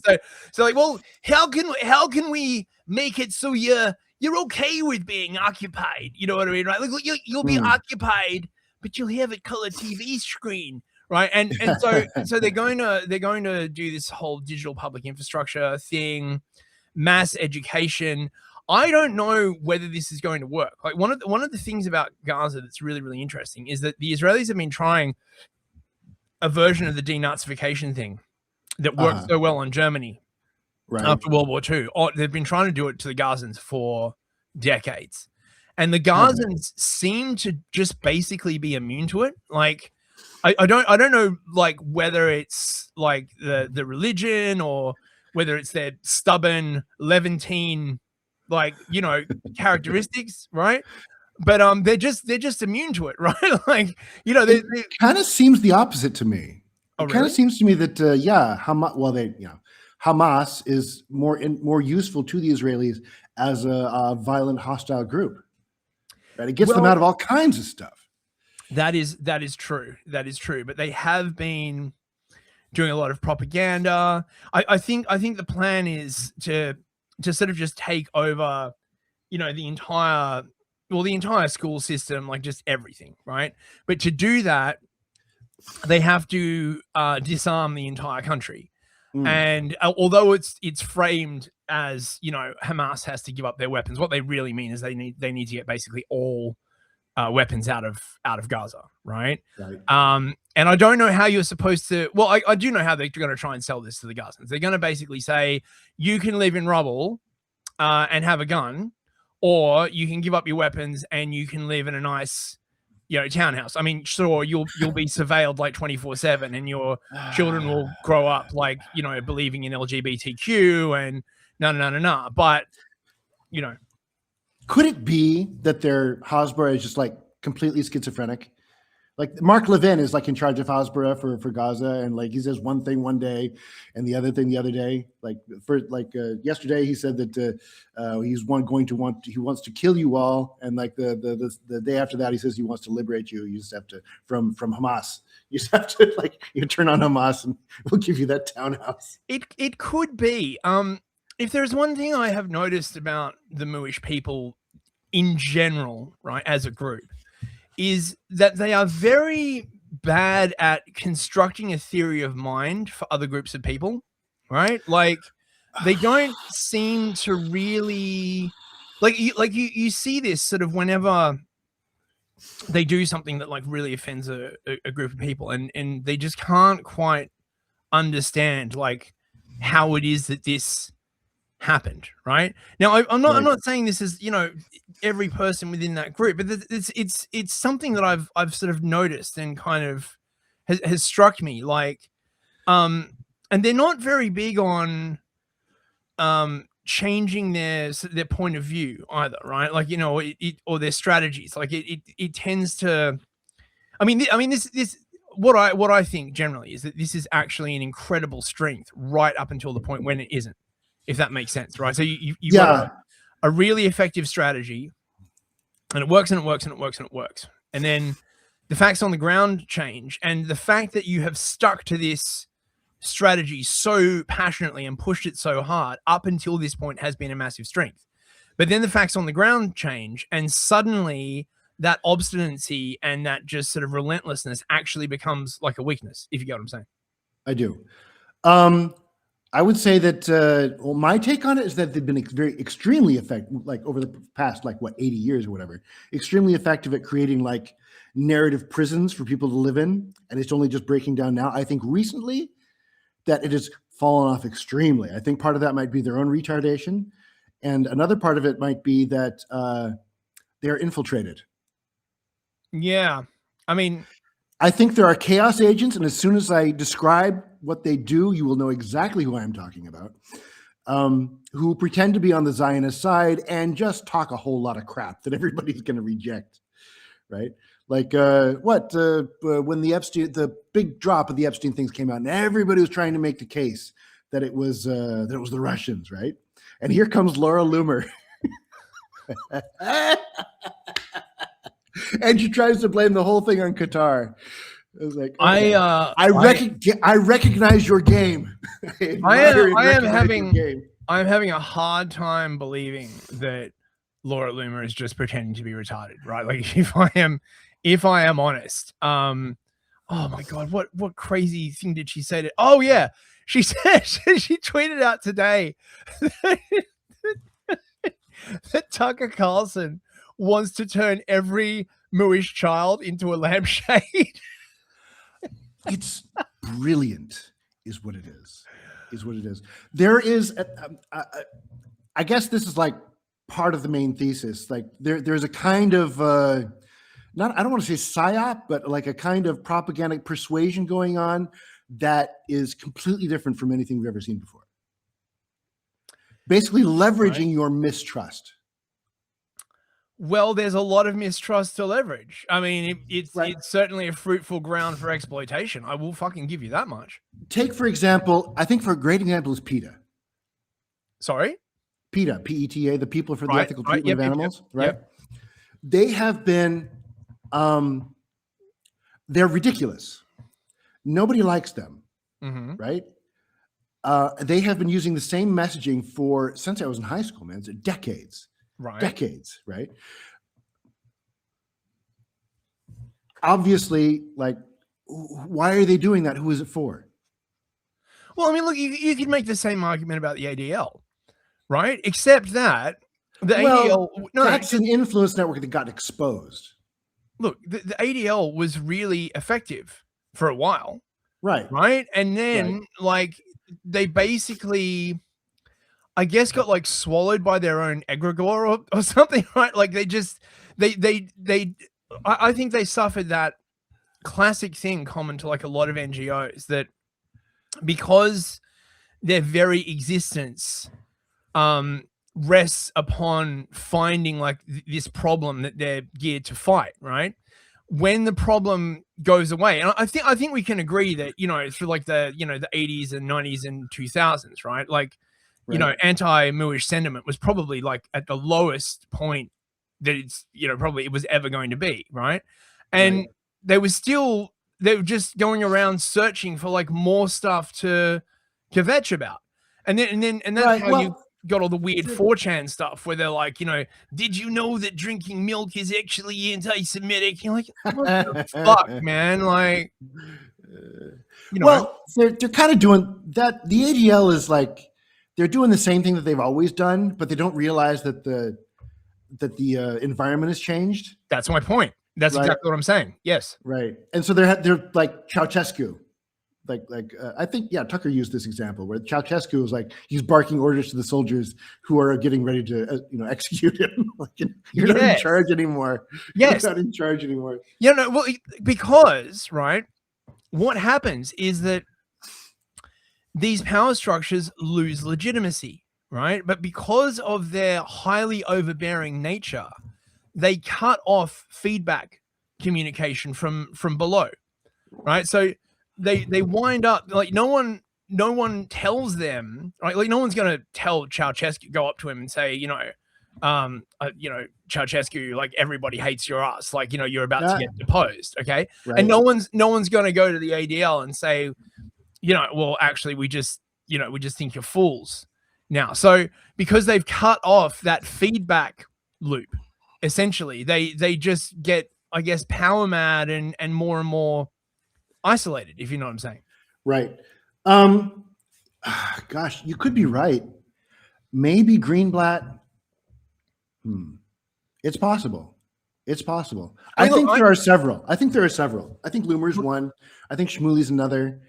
So like, well, how can we make it so you're okay with being occupied? You know what I mean, right? Like you'll be occupied, but you'll have a color TV screen, right? And so they're going to do this whole digital public infrastructure thing, mass education. I don't know whether this is going to work. Like one of the things about Gaza that's really, really interesting is that the Israelis have been trying a version of the denazification thing that worked so well on Germany after World War II. They've been trying to do it to the Gazans for decades, and the Gazans seem to just basically be immune to it. Like, I don't know, like whether it's like the religion or whether it's their stubborn Levantine, like, characteristics, right? But they're just immune to it, right? Like, it kind of seems the opposite to me. Oh, it kind of really? seems to me that Hamas is more useful to the Israelis as a violent, hostile group. Right? It gets them out of all kinds of stuff. That is true. That is true. But they have been doing a lot of propaganda. I think the plan is to sort of just take over, the entire school system, like just everything, right? But to do that, they have to disarm the entire country. And although it's framed as, Hamas has to give up their weapons, what they really mean is they need to get basically all weapons out of Gaza, right? And I don't know how you're supposed to. Well, I do know how they're going to try and sell this to the Gazans. They're going to basically say you can live in rubble and have a gun, or you can give up your weapons and you can live in a nice, townhouse. I mean, sure, you'll be surveilled like 24/7, and your children will grow up like, believing in LGBTQ and no. But, could it be that their Hasbara is just like completely schizophrenic? Like Mark Levin is like in charge of Hasbara for Gaza, and like he says one thing one day and the other thing the other day. Like yesterday he said that he wants to kill you all, and like the day after that he says he wants to liberate you. You just have to from Hamas. You just have to you turn on Hamas and we'll give you that townhouse. It could be. If there's one thing I have noticed about the Muish people in general, right, as a group, is that they are very bad at constructing a theory of mind for other groups of people, right? Like, they don't seem to really you see this sort of whenever they do something that like really offends a group of people, and they just can't quite understand like how it is that this happened, right? Now, I'm not saying this is, every person within that group, but it's something that I've sort of noticed and kind of has struck me, like, and they're not very big on changing their point of view either, right? Like, or their strategies. Like it tends to, I mean, this what I think generally is that this is actually an incredible strength right up until the point when it isn't, if that makes sense, right? So you've got Yeah, a really effective strategy, and it works and it works and it works and it works, and then the facts on the ground change, and the fact that you have stuck to this strategy so passionately and pushed it so hard up until this point has been a massive strength. But then the facts on the ground change, and suddenly that obstinacy and that just sort of relentlessness actually becomes like a weakness, if you get what I'm saying. I do. Um, I would say that well, my take on it is that they've been very extremely effective, like over the past, like what, 80 years or whatever, extremely effective at creating like narrative prisons for people to live in. And it's only just breaking down now. I think recently that it has fallen off extremely. I think part of that might be their own retardation. And another part of it might be that they're infiltrated. Yeah. I mean, I think there are chaos agents, and as soon as I describe what they do, you will know exactly who I'm talking about, who pretend to be on the Zionist side and just talk a whole lot of crap that everybody's going to reject, right? Like when the big drop of the Epstein things came out, and everybody was trying to make the case that it was the Russians, right? And here comes Laura Loomer. And she tries to blame the whole thing on Qatar. I was like, okay. I recognize your game. I'm having a hard time believing that Laura Loomer is just pretending to be retarded, right? Like if I am honest, oh my God, what crazy thing did she say oh yeah, she said, she tweeted out today that Tucker Carlson wants to turn every Mooish child into a lampshade. It's brilliant, is what it is. Is what it is. There is, I guess this is like part of the main thesis. Like there's a kind of I don't want to say psyop, but like a kind of propagandic persuasion going on that is completely different from anything we've ever seen before. Basically leveraging your mistrust. Well, there's a lot of mistrust to leverage. I mean, it's certainly a fruitful ground for exploitation. I will fucking give you that much. Take, for example, I think for a great example is PETA. Sorry? PETA, P-E-T-A, the People for the Ethical Treatment of Animals, right? Yep. They have been, they're ridiculous. Nobody likes them, right? They have been using the same messaging since I was in high school, man. It's decades. Right. Decades, right? Obviously, like, why are they doing that? Who is it for? Well, I mean, look, you could make the same argument about the ADL, right? Except that the ADL, that's an influence network that got exposed. Look, the ADL was really effective for a while, right? And then, like, they basically, I guess, got like swallowed by their own egregore or something, right? Like I think they suffered that classic thing common to like a lot of NGOs, that because their very existence rests upon finding like this problem that they're geared to fight, right? When the problem goes away, and I think we can agree that, you know, through like the 80s and 90s and 2000s, right? Like, you know, anti-Mooish sentiment was probably like at the lowest point that it's, you know, probably it was ever going to be, right? And they were just going around searching for like more stuff to kvetch about. And that's how you got all the weird 4chan stuff where they're like, you know, did you know that drinking milk is actually anti-Semitic? You're like, what the fuck, man? Like, you know. Well, they're kind of doing that. The ADL is like, they're doing the same thing that they've always done, but they don't realize that the environment has changed. That's my point. That's exactly what I'm saying. Yes. Right. And so they're like Ceausescu. I think, Tucker used this example where Ceausescu was like, he's barking orders to the soldiers who are getting ready to, execute him. Like, you're not in charge anymore. Yes. You're not in charge anymore. Yeah, no, well, because, right, what happens is that these power structures lose legitimacy, right? But because of their highly overbearing nature, they cut off feedback communication from below, right? So they wind up like no one tells them, right? Like no one's gonna tell Ceausescu, go up to him and say, Ceausescu, like everybody hates your ass, like you're about to get deposed, okay? Right. And no one's gonna go to the ADL and say, well, actually, we just think you're fools now. So because they've cut off that feedback loop, essentially, they just get, I guess, power mad and more isolated, if you know what I'm saying. Right. Gosh, you could be right. Maybe Greenblatt. It's possible. It's possible. I think there are several. I think Loomer's one. I think Shmuley's another.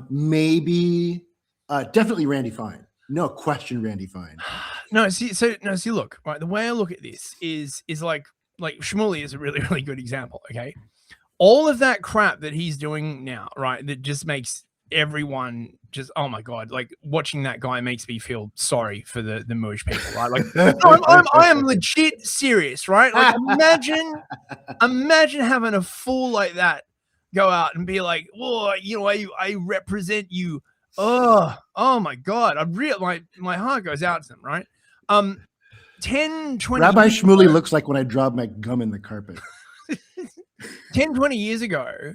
Maybe, definitely Randy Fine. No question, Randy Fine. See, look, right. The way I look at this is like Shmuley is a really, really good example. Okay. All of that crap that he's doing now, right, that just makes everyone just, oh my God, like watching that guy makes me feel sorry for the Moorish people, right? Like, I am legit serious, right? Like, imagine having a fool like that go out and be like, "Whoa, I represent you." Oh my God, my heart goes out to them, right? 10, 20 Rabbi Shmuley looks like when I drop my gum in the carpet. 10, 20 years ago,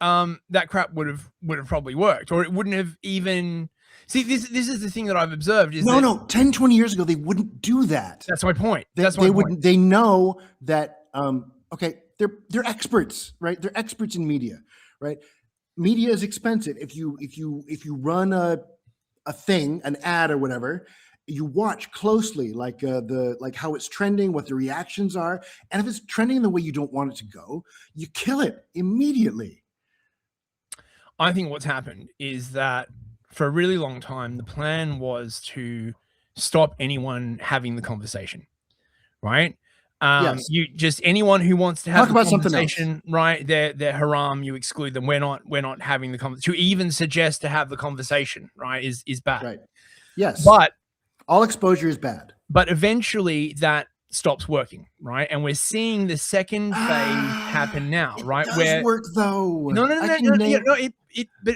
that crap would have probably worked, or it wouldn't have even. See, this is the thing that I've observed is no, 10, 20 years ago, they wouldn't do that. That's my point. They know that, okay, they're experts, right? They're experts in media, right? Media is expensive. If you run a thing, an ad or whatever, you watch closely, like how it's trending, what the reactions are, and if it's trending the way you don't want it to go, you kill it immediately. I think what's happened is that for a really long time, the plan was to stop anyone having the conversation, right? Yes. You just, anyone who wants to have Talk the about something conversation, right? They're haram. You exclude them. We're not having the conversation. To even suggest to have the conversation, right, is bad. Right. Yes. But all exposure is bad. But eventually that stops working, right? And we're seeing the second phase happen now, right? It does work though. No. But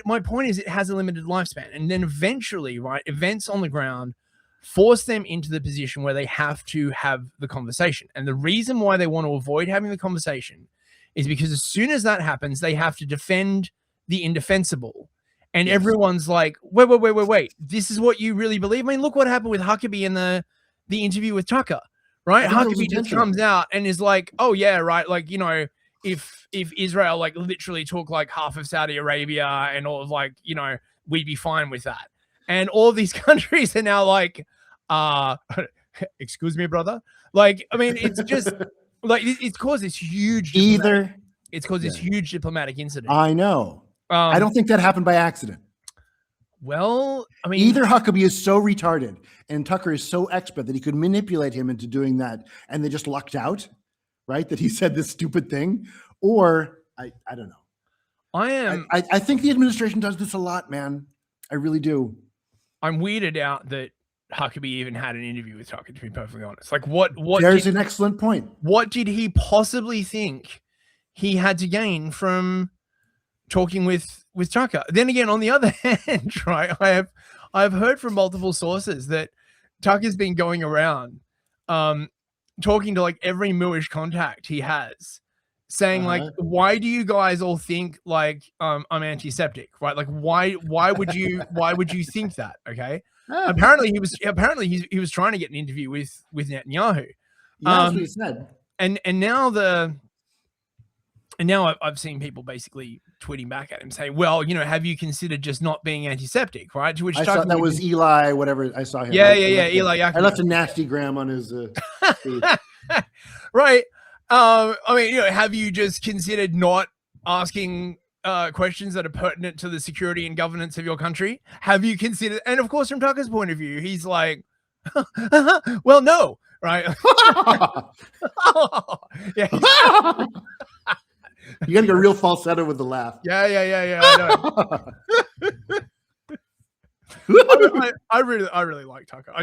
my point is, it has a limited lifespan, and then eventually, right, events on the ground force them into the position where they have to have the conversation. And the reason why they want to avoid having the conversation is because as soon as that happens, they have to defend the indefensible. And everyone's like, wait, this is what you really believe? I mean, look what happened with Huckabee in the interview with Tucker, right? Huckabee just comes out and is like, oh yeah, right. Like, if Israel like literally took like half of Saudi Arabia and all of like, we'd be fine with that. And all these countries are now like, excuse me, brother. Like, I mean, it's just like, it's caused this huge, this huge diplomatic incident. I know. I don't think that happened by accident. Well, I mean, either Huckabee is so retarded and Tucker is so expert that he could manipulate him into doing that, and they just lucked out, right? That he said this stupid thing, or I don't know. I think the administration does this a lot, man. I really do. I'm weirded out that Huckabee even had an interview with Tucker, to be perfectly honest. Like, what? There's an excellent point. What did he possibly think he had to gain from talking with Tucker? Then again, on the other hand, right, I've heard from multiple sources that Tucker's been going around talking to like every Moorish contact he has, saying like, why do you guys all think like I'm antiseptic, right? Like why would you think that? Okay. Apparently he was trying to get an interview with Netanyahu. Yeah, that's what he said. And now I've seen people basically tweeting back at him saying, well, have you considered just not being antiseptic, right? To which I saw that was Eli, whatever. I saw him. Yeah, Eli. I left a nasty gram on his feed. Right. I mean, have you just considered not asking questions that are pertinent to the security and governance of your country? Have you considered? And of course, from Tucker's point of view, he's like, well, no, right? Yeah. You got to go real falsetto with the laugh. Yeah. I know. I really like Tucker. I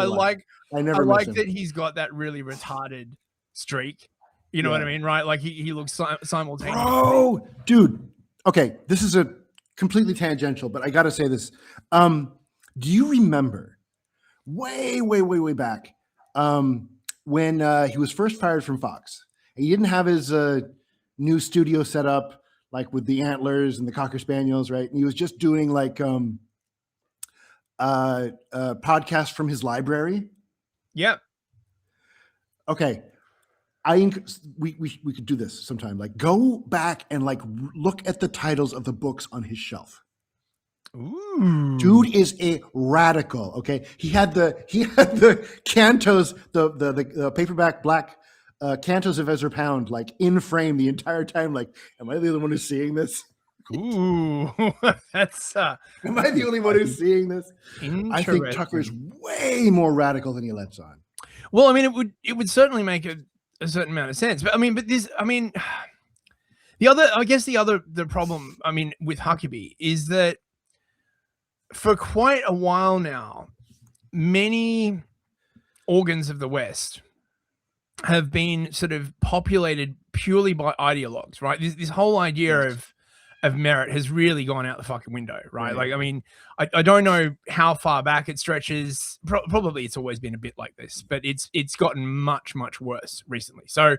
like that he's got that really retarded streak. You know what I mean, right? Like he looks simultaneous. Oh, dude, Okay, this is a completely tangential, but I got to say this. Do you remember way back when he was first fired from Fox? And he didn't have his new studio set up like with the antlers and the Cocker Spaniels, right? And he was just doing like podcasts from his library. Yeah. Okay. We could do this sometime. Like go back and like look at the titles of the books on his shelf. Ooh. Dude is a radical. Okay, he had the cantos, the paperback black cantos of Ezra Pound like in frame the entire time. Like, am I the only one who's seeing this? Ooh, that's Am I the only one who's seeing this? I think Tucker's way more radical than he lets on. Well, I mean, it would certainly make a certain amount of sense, but the problem, I mean, with Huckabee is that for quite a while now, many organs of the West have been sort of populated purely by ideologues, right? This whole idea of merit has really gone out the fucking window, right? Like, I mean, I don't know how far back it stretches. Probably it's always been a bit like this, but it's gotten much worse recently. So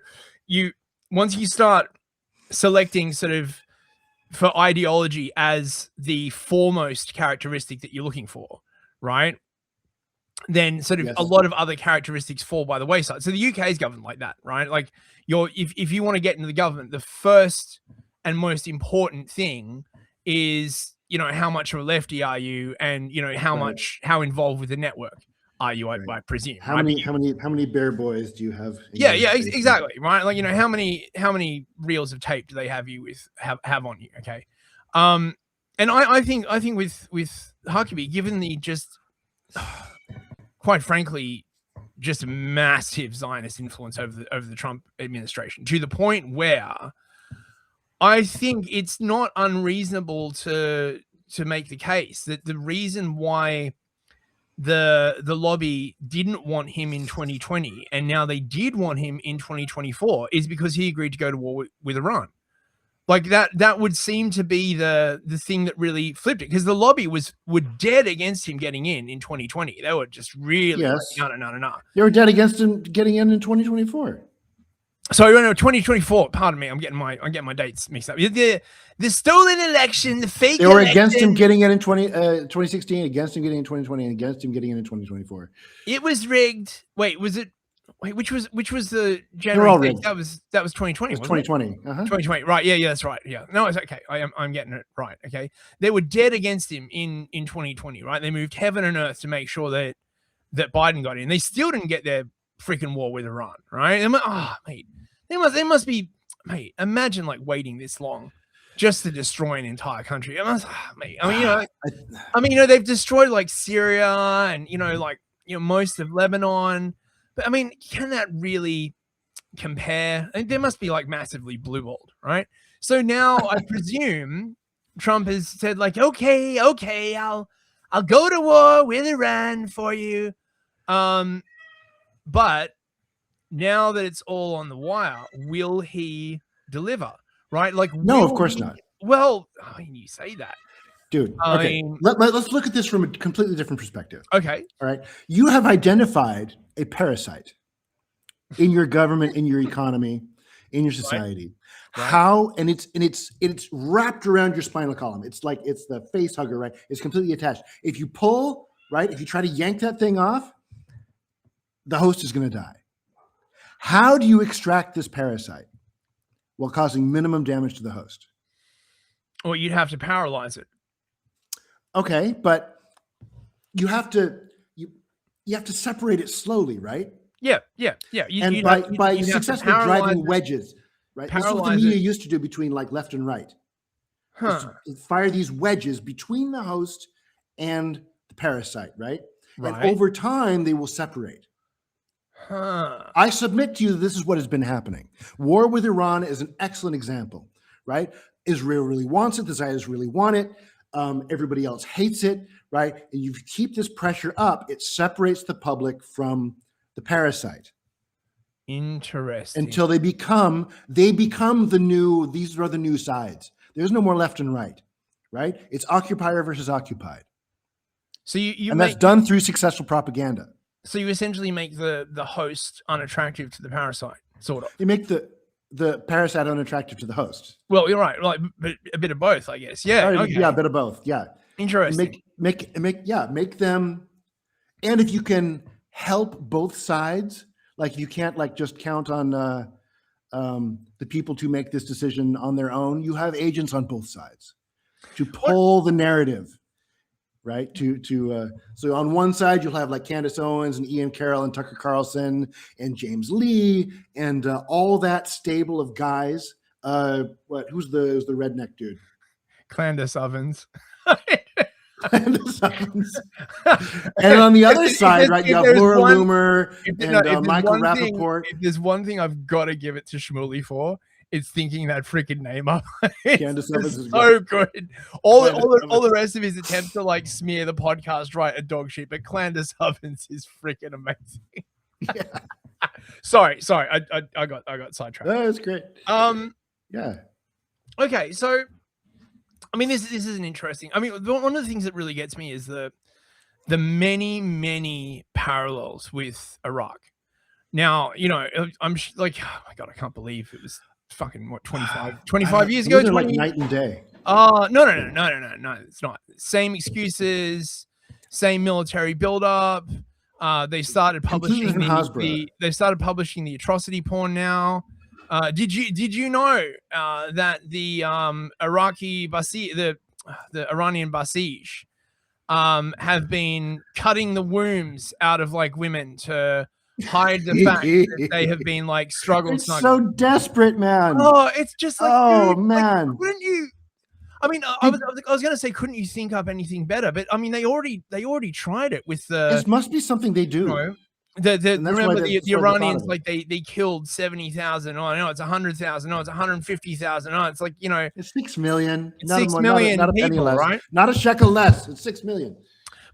once you start selecting sort of for ideology as the foremost characteristic that you're looking for, right? Then sort of a lot of other characteristics fall by the wayside. So the UK is governed like that, right? Like if you want to get into the government, the first and most important thing is, you know, how much of a lefty are you, and you know how involved with the network are you? I presume. How many bear boys do you have? Exactly, right? Like, you know, how many reels of tape do they have you with have on you? Okay, and I think with Huckabee, given the just quite frankly just massive Zionist influence over the Trump administration, to the point where I think it's not unreasonable to make the case that the reason why the lobby didn't want him in 2020 and now they did want him in 2024 is because he agreed to go to war with Iran. Like that would seem to be the thing that really flipped it, because the lobby were dead against him getting in 2020. They were just really like, no. They were dead against him getting in 2024. So no, 2024. Pardon me, I'm getting my dates mixed up. The stolen election, the fake. They were against him getting in 2016, against him getting in 2020, and against him getting in 2024. It was rigged. Wait, was it? Wait, which was the January? That was 2020. It was 2020. 2020. Right. Yeah, that's right. Yeah. No, it's okay. I'm getting it right. Okay. They were dead against him in 2020. Right. They moved heaven and earth to make sure that Biden got in. They still didn't get their freaking war with Iran. Right. Mate, they must be. Mate, imagine like waiting this long just to destroy an entire country. Mate. I mean, they've destroyed like Syria and most of Lebanon. But I mean, can that really compare? I mean, there must be like massively blue-balled, right? So now I presume Trump has said like, okay, I'll go to war with Iran for you. But now that it's all on the wire, will he deliver? Right? Like, no, of course not. Well, I mean, you say that. Dude, okay. Let's look at this from a completely different perspective. Okay. All right. You have identified a parasite in your government, in your economy, in your society. Right. How, and it's wrapped around your spinal column. It's like, it's the face hugger, right? It's completely attached. If you pull, right, if you try to yank that thing off, the host is going to die. How do you extract this parasite while causing minimum damage to the host? Well, you'd have to paralyze it. Okay, but you have to separate it slowly, right? Yeah. And by successfully driving wedges, right? That's what the media used to do between like left and right. Fire these wedges between the host and the parasite, right? And over time, they will separate. I submit to you that this is what has been happening. War with Iran is an excellent example, right? Israel really wants it. The Zionists really want it. Everybody else hates it, right? And you keep this pressure up, it separates the public from the parasite. Interesting. Until they become the new, these are the new sides. There's no more left and right, right? It's occupier versus occupied. So and that's done through successful propaganda. So you essentially make the host unattractive to the parasite, sort of. You make the parasite unattractive to the host. Well, you're right. Like a bit of both, I guess. Yeah. Okay. Yeah, a bit of both. Yeah. Interesting. Make them. And if you can help both sides, like you can't like just count on the people to make this decision on their own. You have agents on both sides to pull the narrative, right? So on one side you'll have like Candace Owens and Ian Carroll and Tucker Carlson and James Lee and all that stable of guys. Who's the redneck dude? Candace Ovens. And on the other side, right, you have Laura Loomer and Michael Rappaport. If there's one thing I've got to give it to Shmuley for, it's thinking that freaking name up. Candace Ovens is so good. All the rest of his attempts to like smear the podcast right are dog shit, but Candace Ovens is freaking amazing. Yeah. sorry, I got sidetracked. Oh, that's great. Yeah. Okay, so I mean, this is an interesting. I mean, one of the things that really gets me is the many parallels with Iraq. Now, you know, I'm like, oh my god, I can't believe it was fucking what 25 years ago. 20 like night and day. No, it's not. Same excuses, same military buildup. They started publishing the atrocity porn now. Did you know that the Iraqi Basij, the Iranian Basij, have been cutting the wombs out of like women to hide the fact that they have been like snuggling? So desperate, man. Oh, it's just like, oh dude, man. Like, couldn't you? I mean, I was going to say, couldn't you think up anything better? But I mean, they already tried it with the. This must be something they do. You know, remember the Iranians, like they killed 70,000. Oh no, it's 100,000. No, it's 150,000. No, it's like, you know, it's 6 million. It's 6 million not a people, penny less, right? Not a shekel less. It's 6 million.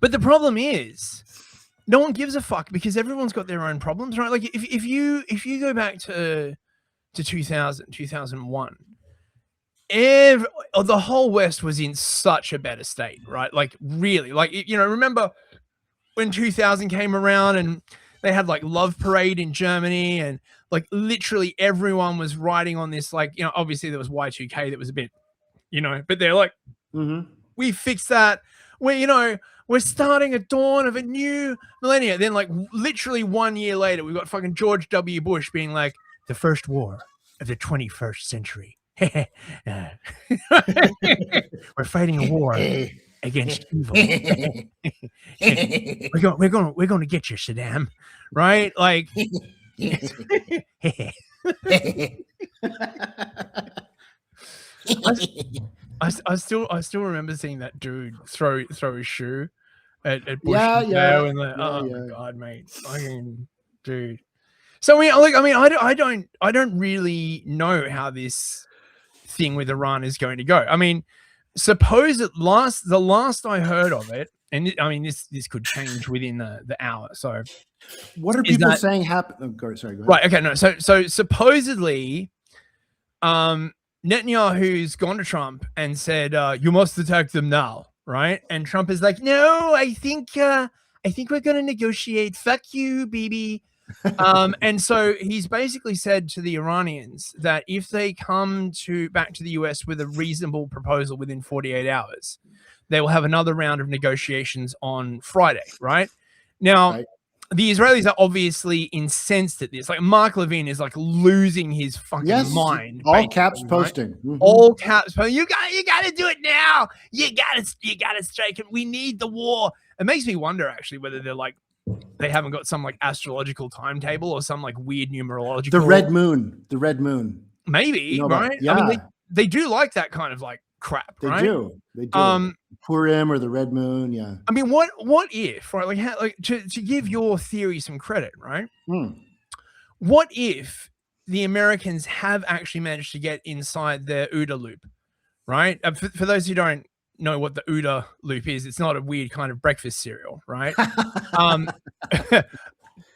But the problem is, no one gives a fuck because everyone's got their own problems, right? Like if you go back to 2000, 2001, the whole West was in such a better state, right? Like really, like, you know, remember when 2000 came around and they had like Love Parade in Germany and like literally everyone was riding on this, like, you know, obviously there was Y2K that was a bit, you know, but they're like, we fixed that. We're starting a dawn of a new millennia. Then like literally 1 year later, we've got fucking George W. Bush being like, the first war of the 21st century. We're fighting a war against evil. we're going to get you, Saddam, right? Like, I still remember seeing that dude throw his shoe at Bush. Yeah. And like, my god, mate, fucking dude. So I don't really know how this thing with Iran is going to go. I mean, the last I heard of it, and I mean this could change within the hour. So what are people saying happened? Oh, sorry, go ahead. Right. Okay. No. So supposedly, Netanyahu's gone to Trump and said, "You must attack them now." Right. And Trump is like, "No, I think we're going to negotiate. Fuck you, Bibi." And so he's basically said to the Iranians that if they come back to the US with a reasonable proposal within 48 hours, they will have another round of negotiations on Friday. Right now, the Israelis are obviously incensed at this. Like Mark Levine is like losing his fucking mind. All caps posting. All caps posting. You got to do it now. You got to strike it. We need the war. It makes me wonder actually whether they're like, they haven't got some like astrological timetable or some like weird numerological. The red moon. Maybe, you know, right? Yeah. I mean, they do like that kind of like crap, right? They do. Purim or the red moon, yeah. I mean, what if, right? Like, to give your theory some credit, right? What if the Americans have actually managed to get inside their OODA loop, right? For those who don't know what the OODA loop is, it's not a weird kind of breakfast cereal, right?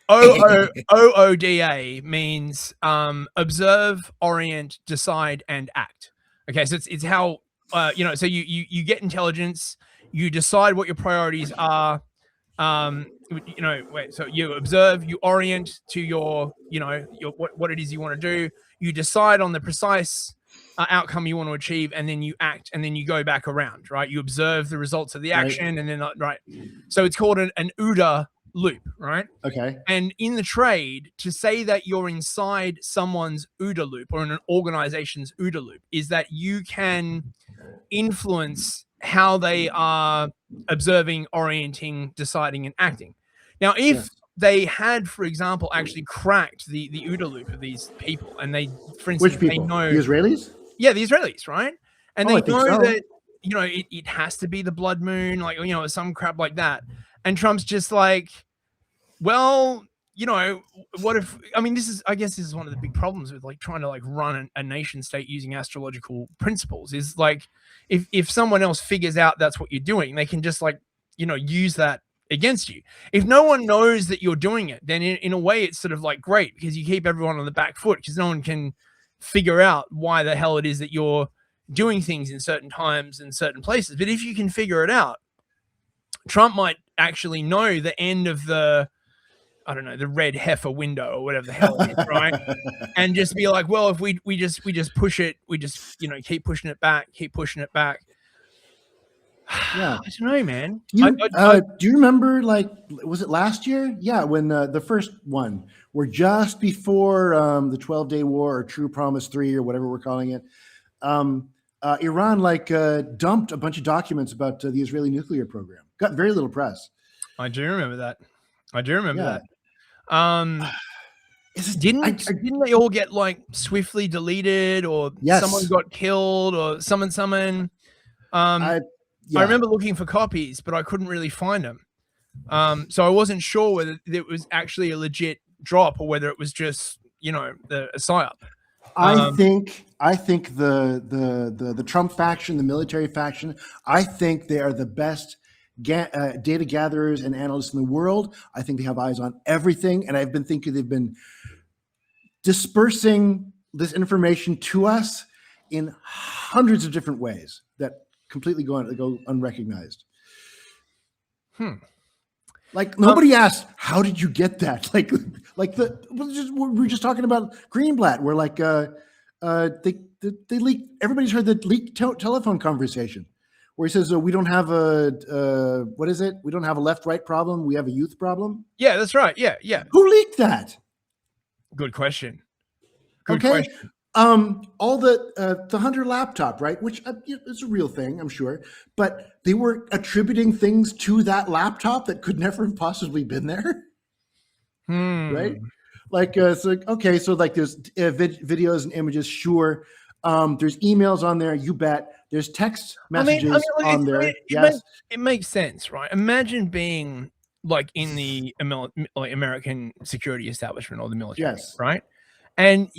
OODA means observe, orient, decide, and act. Okay, so it's how so you get intelligence, you decide what your priorities are. So you observe, you orient to your what it is you want to do. You decide on the precise outcome you want to achieve, and then you act, and then you go back around, right? You observe the results of the Right. action, and then right. So it's called an OODA loop, right? Okay. And in the trade, to say that you're inside someone's OODA loop or in an organization's OODA loop is that you can influence how they are observing, orienting, deciding, and acting. Now, if Yes. they had, for example, actually cracked the OODA loop of these people, and they, for Which instance, they people? know, The Israelis? yeah, the Israelis, right? And Oh, I they think know so. that it has to be the blood moon, like some crap like that. And Trump's just like, well, what if, I mean, I guess this is one of the big problems with like trying to like run a nation state using astrological principles is like, if someone else figures out that's what you're doing, they can just like, use that against you. If no one knows that you're doing it, then in a way it's sort of like great because you keep everyone on the back foot because no one can figure out why the hell it is that you're doing things in certain times and certain places. But if you can figure it out, Trump might actually know the end of the, I don't know, the red heifer window or whatever the hell it is, right? And just be like, well, if we just push it, we just keep pushing it back. Yeah. I don't know, man. Do you remember, like, was it last year? Yeah, when the first one, were just before the 12-day war or True Promise 3 or whatever we're calling it, Iran dumped a bunch of documents about the Israeli nuclear program. Got very little press. I do remember that. Didn't they all get like swiftly deleted, or Yes. someone got killed, or someone? Yeah. I remember looking for copies, but I couldn't really find them. So I wasn't sure whether it was actually a legit drop or whether it was just a psyop. I think the Trump faction, the military faction, I think they are the best data gatherers and analysts in the world. I think they have eyes on everything, and I've been thinking they've been dispersing this information to us in hundreds of different ways that completely go unrecognized. Like nobody asked, how did you get that? We're just talking about Greenblatt, where like they leaked. Everybody's heard the leaked telephone conversation where he says, we don't have a what is it? We don't have a left-right problem. We have a youth problem. Yeah, that's right. Yeah. Who leaked that? Good question. Question. All the Hunter laptop, right? Which is a real thing, I'm sure, but they were attributing things to that laptop that could never have possibly been there, right? Like, so like there's videos and images, sure. There's emails on there, you bet. There's text messages on there. Yes, it makes sense, right? Imagine being like in the American security establishment or the military, yes, right? And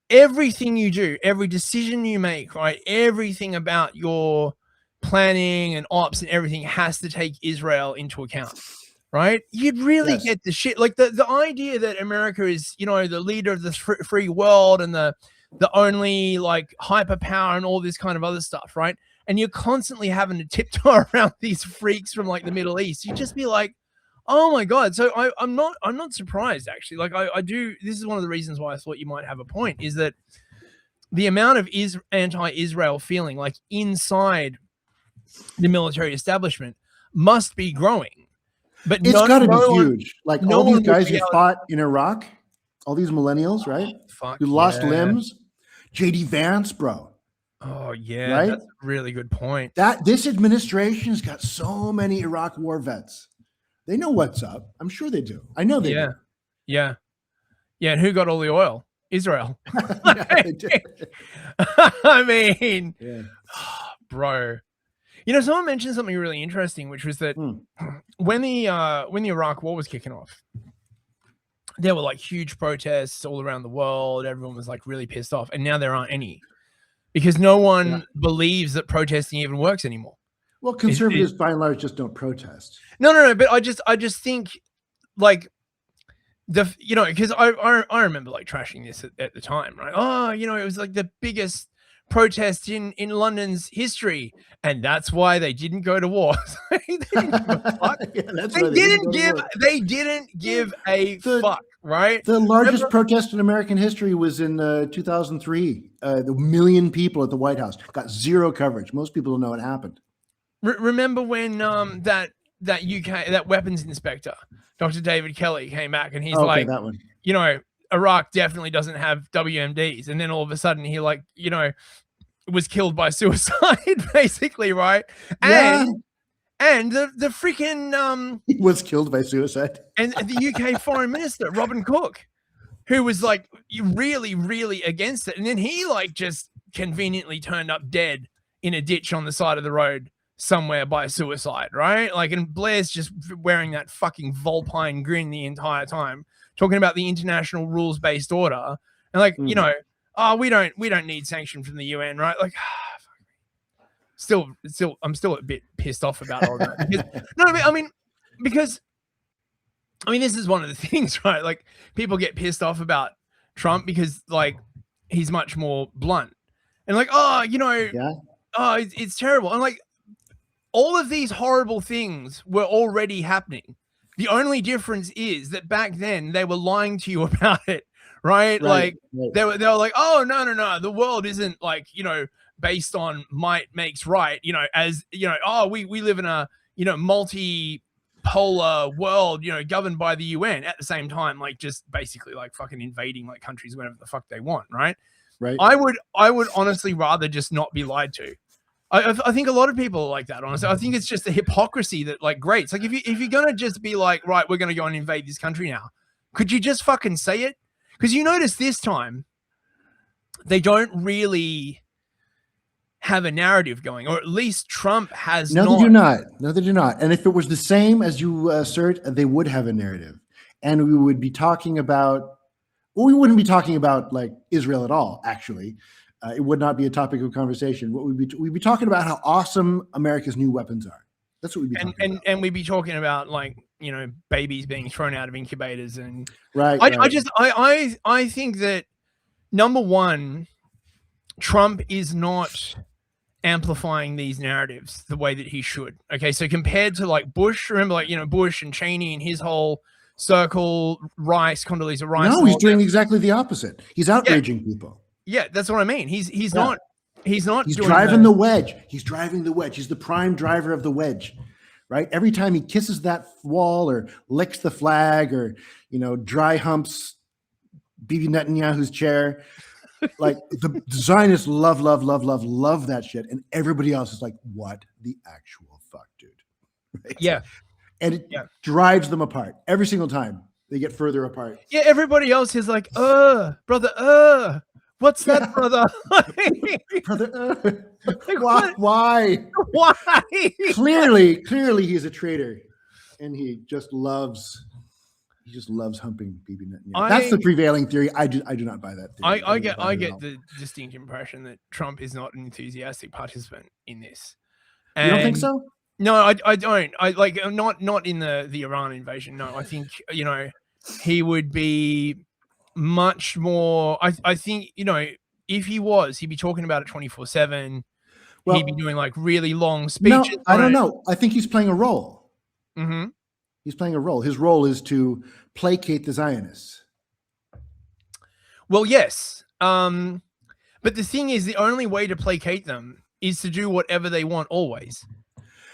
everything you do, every decision you make, right? Everything about your planning and ops and everything has to take Israel into account, right? You'd really get the shit. Like the idea that America is, the leader of the free world and the only like hyperpower and all this kind of other stuff, right? And you're constantly having to tiptoe around these freaks from like the Middle East. You'd just be like, oh my God. So I'm not surprised actually. Like I do. This is one of the reasons why I thought you might have a point, is that the amount of anti-Israel feeling like inside the military establishment must be growing. But it's got to be huge. Like all these guys who fought in Iraq, all these millennials, right? Who lost limbs. JD Vance, bro. Oh yeah, right? That's a really good point. That this administration's got so many Iraq war vets. They know what's up. I'm sure they do. I know they do. Yeah. And who got all the oil? Israel. Yeah, they did. I mean, bro. Someone mentioned something really interesting, which was that when the Iraq war was kicking off, there were like huge protests all around the world. Everyone was like really pissed off, and now there aren't any because no one believes that protesting even works anymore. Well, conservatives by and large just don't protest. No. But I just think like because I remember like trashing this at the time, right? Oh, it was like the biggest protest in London's history, and that's why they didn't go to war. They didn't give a fuck. Yeah, that's They why didn't go to give. war. They didn't give a fuck. Right. The largest protest in American history was in 2003. The million people at the White House got zero coverage. Most people don't know what happened. Remember when that UK that weapons inspector, Dr. David Kelly, came back and he's like, that one. you know, Iraq definitely doesn't have WMDs, and then all of a sudden he like, you know, was killed by suicide, basically, right? Yeah. And the freaking He was killed by suicide. and the UK foreign minister, Robin Cook, who was like really, really against it. And then he like just conveniently turned up dead in a ditch on the side of the road somewhere by suicide, right? Like, and Blair's just wearing that fucking vulpine grin the entire time, talking about the international rules-based order. And like, you know, oh, we don't need sanction from the UN, right? Like, still, I'm still a bit pissed off about all that. Because, no, I mean, because this is one of the things, right? Like, people get pissed off about Trump because, like, he's much more blunt and like, oh, you know, oh, it's terrible. And like, all of these horrible things were already happening. The only difference is that back then they were lying to you about it, right? Like, they were like, oh, no, the world isn't like, you know, based on might makes right, you know, as, you know, oh, we live in a, you know, multi-polar world, you know, governed by the UN at the same time, like just basically like fucking invading like countries whenever the fuck they want, right? Right. I would honestly rather just not be lied to. I think a lot of people are like that, honestly. I think it's just the hypocrisy that like grates. Like, if you're gonna just be like, right, we're gonna go and invade this country now, could you just fucking say it? Because you notice this time they don't really have a narrative going, or at least Trump has not. No, they do not. No, they do not. And if it was the same as you assert, they would have a narrative, and we would be talking about. Well, we wouldn't be talking about like Israel at all. Actually, it would not be a topic of conversation. What we'd be talking about how awesome America's new weapons are. That's what we'd be talking about. And we'd be talking about, like, you know, babies being thrown out of incubators and I think that, number one, Trump is not amplifying these narratives the way that he should. Okay, so compared to like Bush, remember, like, you know, Bush and Cheney and his whole circle, Rice, Condoleezza Rice. No, he's doing exactly the opposite. He's outraging people. Yeah, that's what I mean. He's not. He's driving the wedge. He's driving the wedge. He's the prime driver of the wedge, right? Every time he kisses that wall or licks the flag or, you know, dry humps Bibi Netanyahu's chair, like the Zionists love that shit, and everybody else is like, what the actual fuck, dude? Right? Yeah, and it drives them apart every single time. They get further apart. Yeah, everybody else is like, brother, what's that, brother? Brother, like, why? Clearly, he's a traitor, and he just loves humping Bibi Netanyahu. That's the prevailing theory. I do not buy that theory. I get the distinct impression that Trump is not an enthusiastic participant in this. And you don't think so? No, I don't. I like not in the Iran invasion. No, I think, you know, he would be much more. I think, you know, if he'd be talking about it 24/7. Well, he'd be doing like really long speeches. No, I don't know. I think he's playing a role. Mm-hmm. He's playing a role. His role is to placate the Zionists. Well, yes. But the thing is, the only way to placate them is to do whatever they want always.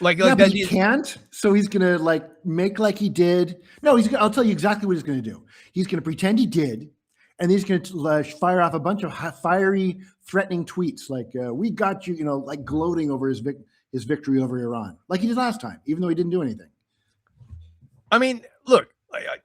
But he can't. So he's gonna like make like he did. No, I'll tell you exactly what he's gonna do. He's gonna pretend he did, and he's gonna fire off a bunch of fiery, threatening tweets like "We got you," you know, like gloating over his victory over Iran, like he did last time, even though he didn't do anything. I mean, look,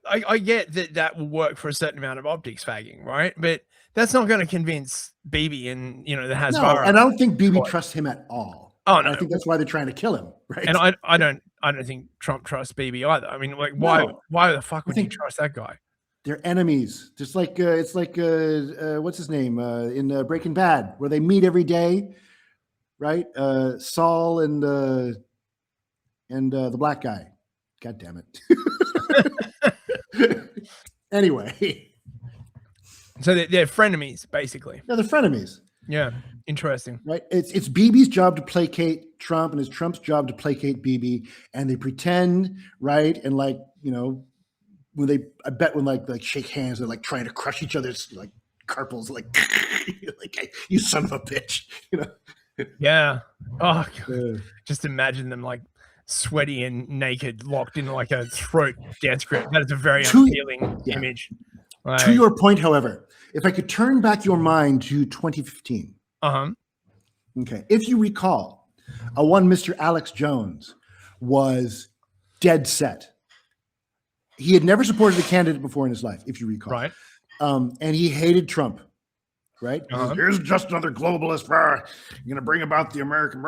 I get that will work for a certain amount of optics fagging, right? But that's not going to convince Bibi and, you know, the Hasbara. No, and I don't think Bibi trusts him at all. Oh no, I think that's why they're trying to kill him, right? And I don't think Trump trusts Bibi either. I mean, like, why the fuck would you trust that guy? They're enemies. Just like it's like what's his name in Breaking Bad, where they meet every day, right? Saul and the black guy. God damn it. Anyway. So they're frenemies, basically. Yeah, they're frenemies. Yeah. Interesting. Right? It's Bibi's job to placate Trump, and it's Trump's job to placate Bibi, and they pretend, right? And like, when they, I bet when like shake hands, they're like trying to crush each other's like carpals, like, like you son of a bitch, Yeah. Oh, Uh, just imagine them like sweaty and naked, locked in like a throat death grip. That is a very to unappealing yeah. image. To Like, your point, however, if I could turn back your mind to 2015, okay, if you recall, one Mr. Alex Jones was dead set. He had never supported a candidate before in his life, if you recall. right. And he hated Trump, right? Uh-huh. Here's just another globalist. You're going to bring about the American.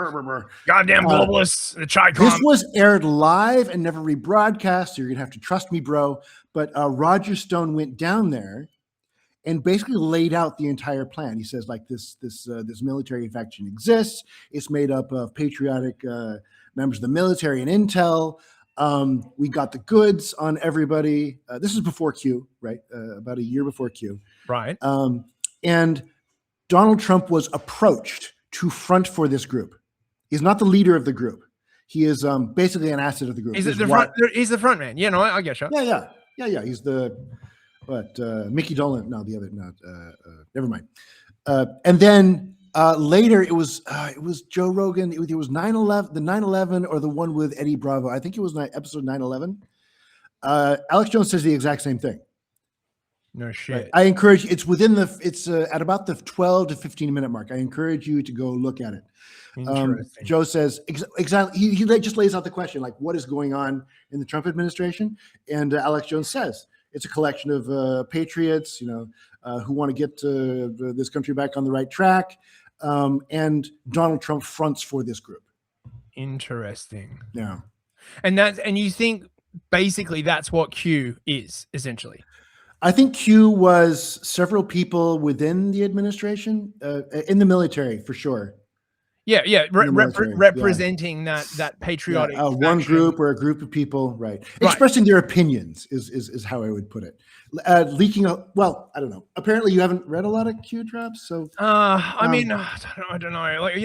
Goddamn globalists, the chai This was aired live and never rebroadcast, so you're going to have to trust me, bro. But Roger Stone went down there and basically laid out the entire plan. He says, like, this military faction exists. It's made up of patriotic members of the military and intel. We got the goods on everybody. This is before Q, right? About a year before Q. right. And Donald Trump was approached to front for this group. He's not the leader of the group. He is basically an asset of the group. He's the front man. Yeah, no, I get you. Yeah. He's the Mickey Dolan. No, the other. No, never mind. And then later it was Joe Rogan. It was 9/11, the 9/11, or the one with Eddie Bravo. I think it was episode 9/11. Alex Jones says the exact same thing. No shit. Right. I encourage. It's within it's at about the 12 to 15 minute mark. I encourage you to go look at it. Joe says exactly. He just lays out the question, like, what is going on in the Trump administration? And Alex Jones says it's a collection of patriots, who want to get this country back on the right track. And Donald Trump fronts for this group. Interesting. Yeah. And you think basically that's what Q is essentially? I think Q was several people within the administration, in the military for sure. Yeah. Representing that patriotic one group or a group of people, right? Expressing their opinions is how I would put it. Leaking out. Well, I don't know. Apparently, you haven't read a lot of Q drops, so. I mean, I don't know. Like,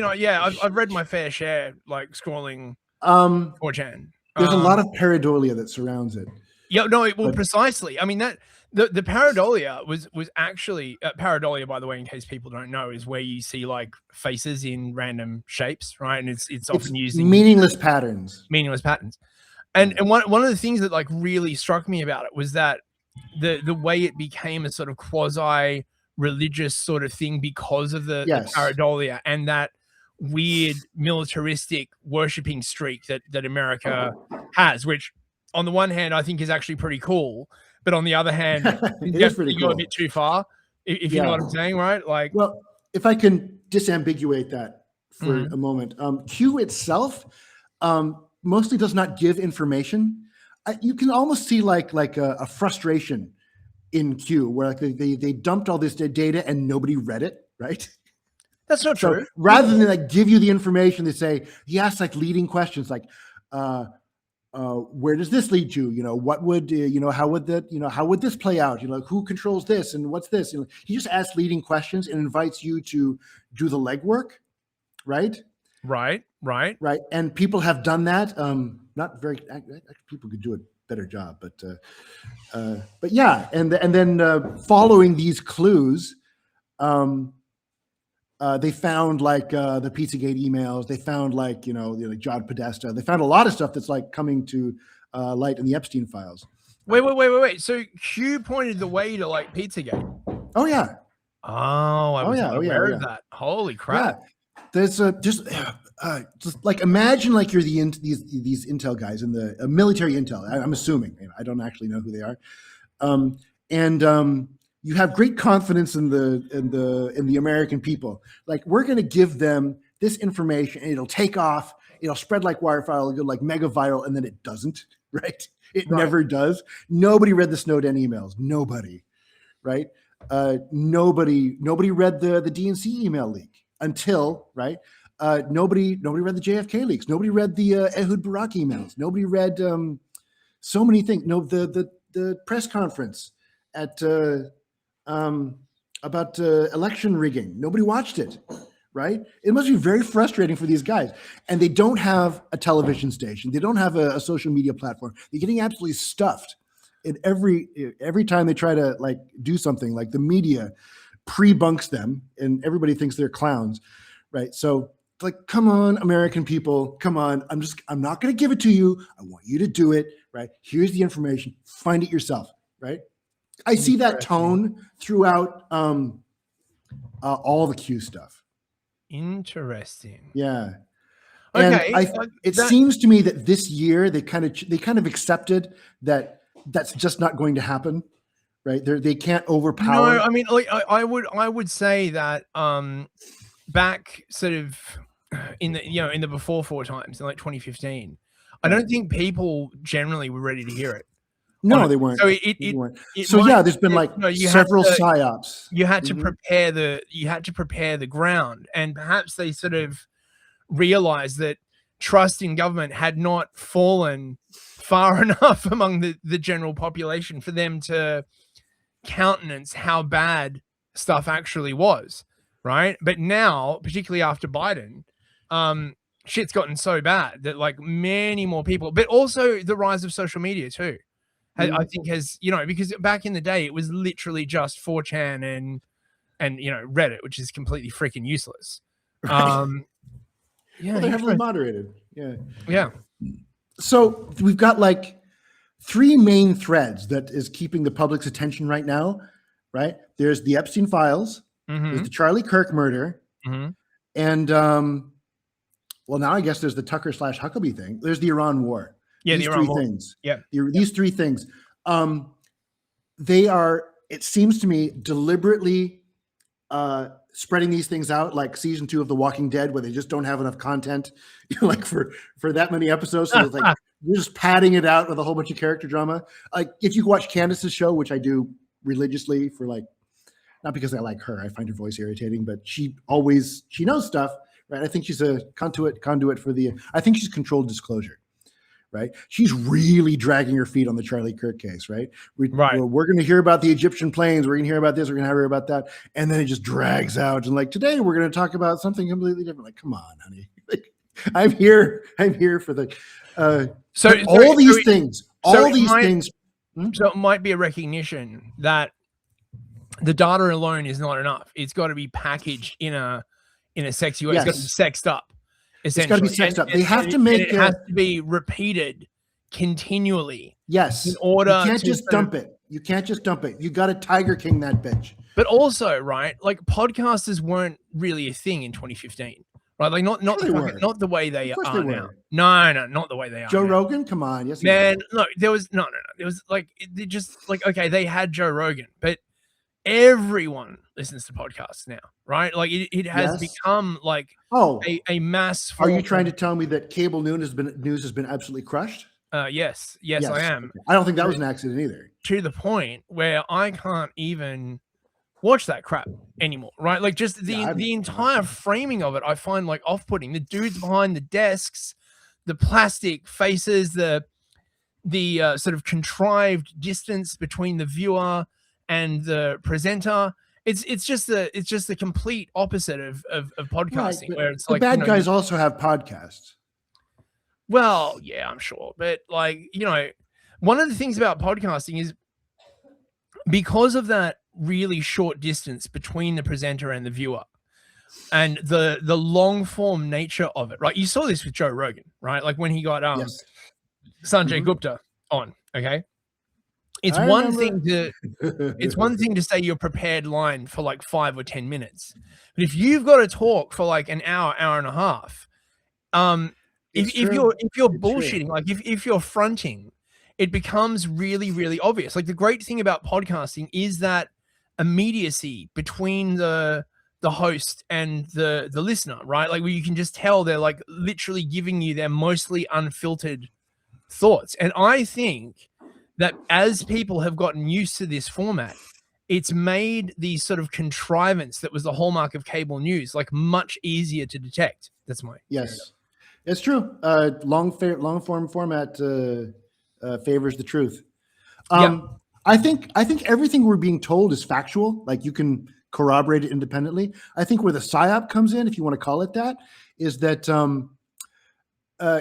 I've read my fair share, like scrolling 4chan. There's a lot of pareidolia that surrounds it. Yeah, no, precisely. I mean, that the pareidolia was actually pareidolia, by the way, in case people don't know, is where you see like faces in random shapes, right? And it's often using meaningless patterns. And one of the things that like really struck me about it was that the way it became a sort of quasi religious sort of thing because of the pareidolia and that weird militaristic worshipping streak that America has, which on the one hand I think is actually pretty cool, but on the other hand, it is pretty cool. Go a bit too far, if you know what I'm saying, right? Like, well, if I can disambiguate that for a moment, Q itself mostly does not give information. You can almost see like a frustration in Q, where like they dumped all this data and nobody read it, right? That's not true. Rather than like give you the information, they say he asks like leading questions like, where does this lead to? What would how would that how would this play out? Who controls this and what's this? He just asks leading questions and invites you to do the legwork, right? Right. And people have done that. Not very. People could do a better job, but yeah. And then following these clues, they found like the Pizzagate emails. They found like John Podesta. They found a lot of stuff that's like coming to light in the Epstein files. Wait. So Q pointed the way to like Pizzagate. Oh yeah. Oh, I was aware of that. Holy crap. Yeah. There's just like imagine like you're these intel guys in the military intel. I'm assuming. I don't actually know who they are, and you have great confidence in the American people. Like, we're going to give them this information, and it'll take off. It'll spread like wildfire. It'll go like mega viral, and then it doesn't. Right? It never does. Nobody read the Snowden emails. Nobody. Right? Nobody read the DNC email leak. Until nobody read the JFK leaks. Nobody read the Ehud Barak emails. Nobody read so many things. No, the press conference at election rigging. Nobody watched it, right? It must be very frustrating for these guys. And they don't have a television station. They don't have a social media platform. They're getting absolutely stuffed. And every time they try to like do something, like the media pre-bunks them and everybody thinks they're clowns, right? So like, come on, American people, come on. I'm not going to give it to you. I want you to do it, right? Here's the information. Find it yourself, right? I see that tone throughout all the Q stuff. Interesting. Yeah. Okay. And it seems to me that this year they kind of accepted that that's just not going to happen, right? They can't overpower. No, I mean, like I would say that back sort of in the before four times in like 2015, I don't think people generally were ready to hear it. No, they weren't. So there's been like several psyops. You had to prepare the ground, and perhaps they sort of realized that trust in government had not fallen far enough among the general population for them to countenance how bad stuff actually was, right? But now, particularly after Biden, shit's gotten so bad that like many more people, but also the rise of social media too, I think has, because back in the day it was literally just 4chan and Reddit, which is completely freaking useless. Right. They're heavily moderated. Yeah. So we've got like three main threads that is keeping the public's attention right now, right? There's the Epstein files, there's the Charlie Kirk murder, and well, now I guess there's the Tucker/Huckabee thing. There's the Iran war. Yeah, these the Iran three war. things. Yeah, these three things. They are, it seems to me, deliberately spreading these things out, like season 2 of The Walking Dead, where they just don't have enough content, like for that many episodes. So it's like you're just padding it out with a whole bunch of character drama. Like if you watch Candace's show, which I do religiously for like, not because I like her, I find her voice irritating, but she knows stuff, right? I think she's a conduit for I think she's controlled disclosure, right? She's really dragging her feet on the Charlie Kirk case, right? We're going to hear about the Egyptian planes. We're going to hear about this. We're going to hear about that. And then it just drags out. And like, today we're going to talk about something completely different. Like, come on, honey. Like, I'm here for the, all these things. So it might be a recognition that the data alone is not enough. It's got to be packaged in a sexy way. Yes. It's got to be sexed up. It's got to be sexed up. They have to make it has to be repeated continually. Yes. In order you can't just dump it. You can't just dump it. You got to Tiger King that bitch. But also, right, like podcasters weren't really a thing in 2015. Right? Like not the way they are now. No, not the way they are. Joe Rogan? Come on. Yes. Man, no, there was no. There was like they just like, okay, they had Joe Rogan, but everyone listens to podcasts now, right? Like it has become like a mass form. Are you trying to tell me that cable news has been absolutely crushed? Yes, I am. Okay. I don't think that was an accident either. To the point where I can't even watch that crap anymore, right? Like just the entire framing of it, I find like off-putting. The dudes behind the desks, the plastic faces, the sort of contrived distance between the viewer and the presenter. It's just the complete opposite of podcasting, right, where it's the like bad guys also have podcasts. Well, yeah, I'm sure, but like one of the things about podcasting is because of that really short distance between the presenter and the viewer, and the long form nature of it. Right, you saw this with Joe Rogan, right? Like when he got Sanjay Gupta on. Okay. It's one thing to say your prepared line for like 5 or 10 minutes, but if you've got to talk for like an hour and a half, if you're bullshitting, like if you're fronting, it becomes really, really obvious. Like the great thing about podcasting is that immediacy between the host and the listener, right? Like where you can just tell they're like literally giving you their mostly unfiltered thoughts. And I think that as people have gotten used to this format, it's made the sort of contrivance that was the hallmark of cable news like much easier to detect. That's my it's true. Long form format favors the truth. I think everything we're being told is factual. Like you can corroborated independently. I think where the psyop comes in, if you want to call it that, is that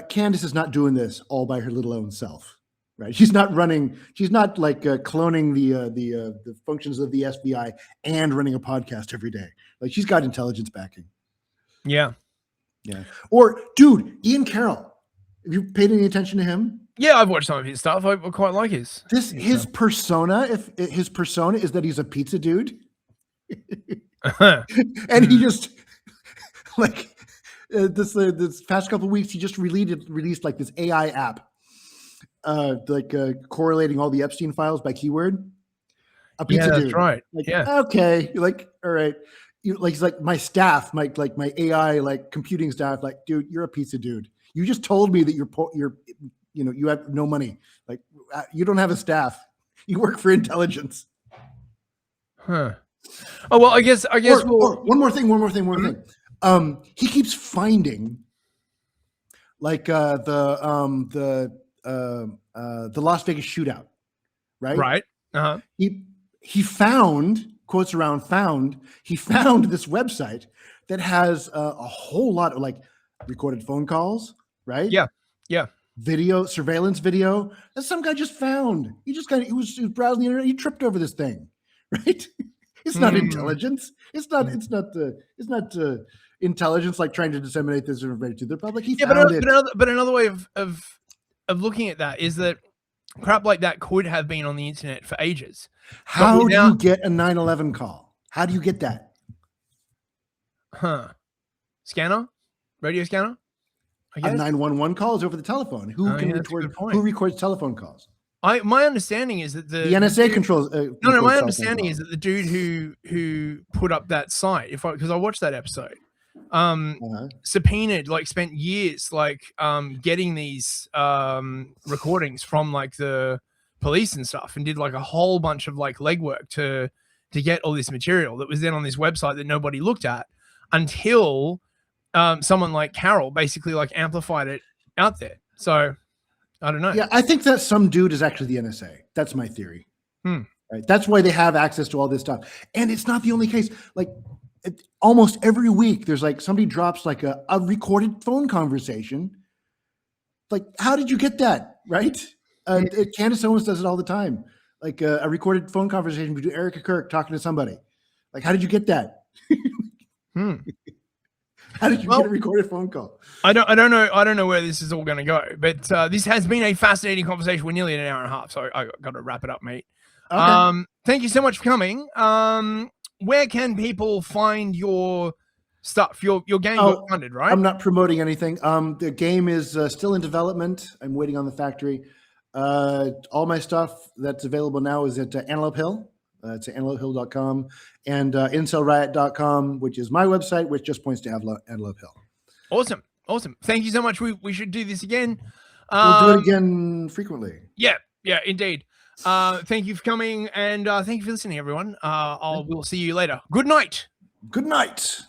Candace is not doing this all by her little own self, right? She's not running. She's not like cloning the functions of the FBI and running a podcast every day. Like she's got intelligence backing. Yeah. Yeah. Or, dude, Ian Carroll. Have you paid any attention to him? Yeah, I've watched some of his stuff. I quite like his. His persona. If his persona is that he's a pizza dude, and he just like this past couple of weeks, he just released like this AI app, correlating all the Epstein files by keyword. A pizza yeah, dude. That's right. Like, yeah. Okay. You're like, all right. He's like my staff, my AI like computing staff. Like, dude, you're a pizza dude. You just told me that you have no money. Like, you don't have a staff. You work for intelligence. Huh. Oh well, I guess. Or one more thing. He keeps finding like the Las Vegas shootout, right? Right. Uh-huh. He found, quotes around found, he found this website that has a whole lot of like recorded phone calls, right? Yeah. Yeah. Video, surveillance video that some guy just found. He was browsing the internet. He tripped over this thing, right? It's not intelligence. It's not intelligence like trying to disseminate this information to the public. He found it. But another way of looking at that is that crap like that could have been on the internet for ages. How do you get a 911 call? How do you get that? Scanner? Radio scanner? A 911 call is over the telephone. Who records telephone calls? My understanding is that the NSA controls. My understanding is that the dude who put up that site, because I watched that episode, subpoenaed, like spent years getting these recordings from like the police and stuff, and did like a whole bunch of like legwork to get all this material that was then on this website that nobody looked at until someone like Carol basically like amplified it out there. So I don't know. Yeah, I think that some dude is actually the NSA. That's my theory. Right? That's why they have access to all this stuff. And it's not the only case. Like almost every week, there's like somebody drops like a recorded phone conversation. Like, how did you get that? Right? Candace Owens does it all the time. Like a recorded phone conversation between Erica Kirk talking to somebody. Like, how did you get that? How did you get a recorded phone call? I don't know where this is all going to go, but this has been a fascinating conversation. We're nearly an hour and a half, so I got to wrap it up, mate. Okay. Thank you so much for coming. Where can people find your stuff? Your game got funded, right? I'm not promoting anything. The game is still in development. I'm waiting on the factory. All my stuff that's available now is at Antelope Hill. It's at antelopehill.com and incelriot.com, which is my website, which just points to Antelope Hill. Awesome. Thank you so much. We should do this again. We'll do it again frequently. Yeah, indeed. Thank you for coming, and thank you for listening, everyone. We'll see you later. Good night. Good night.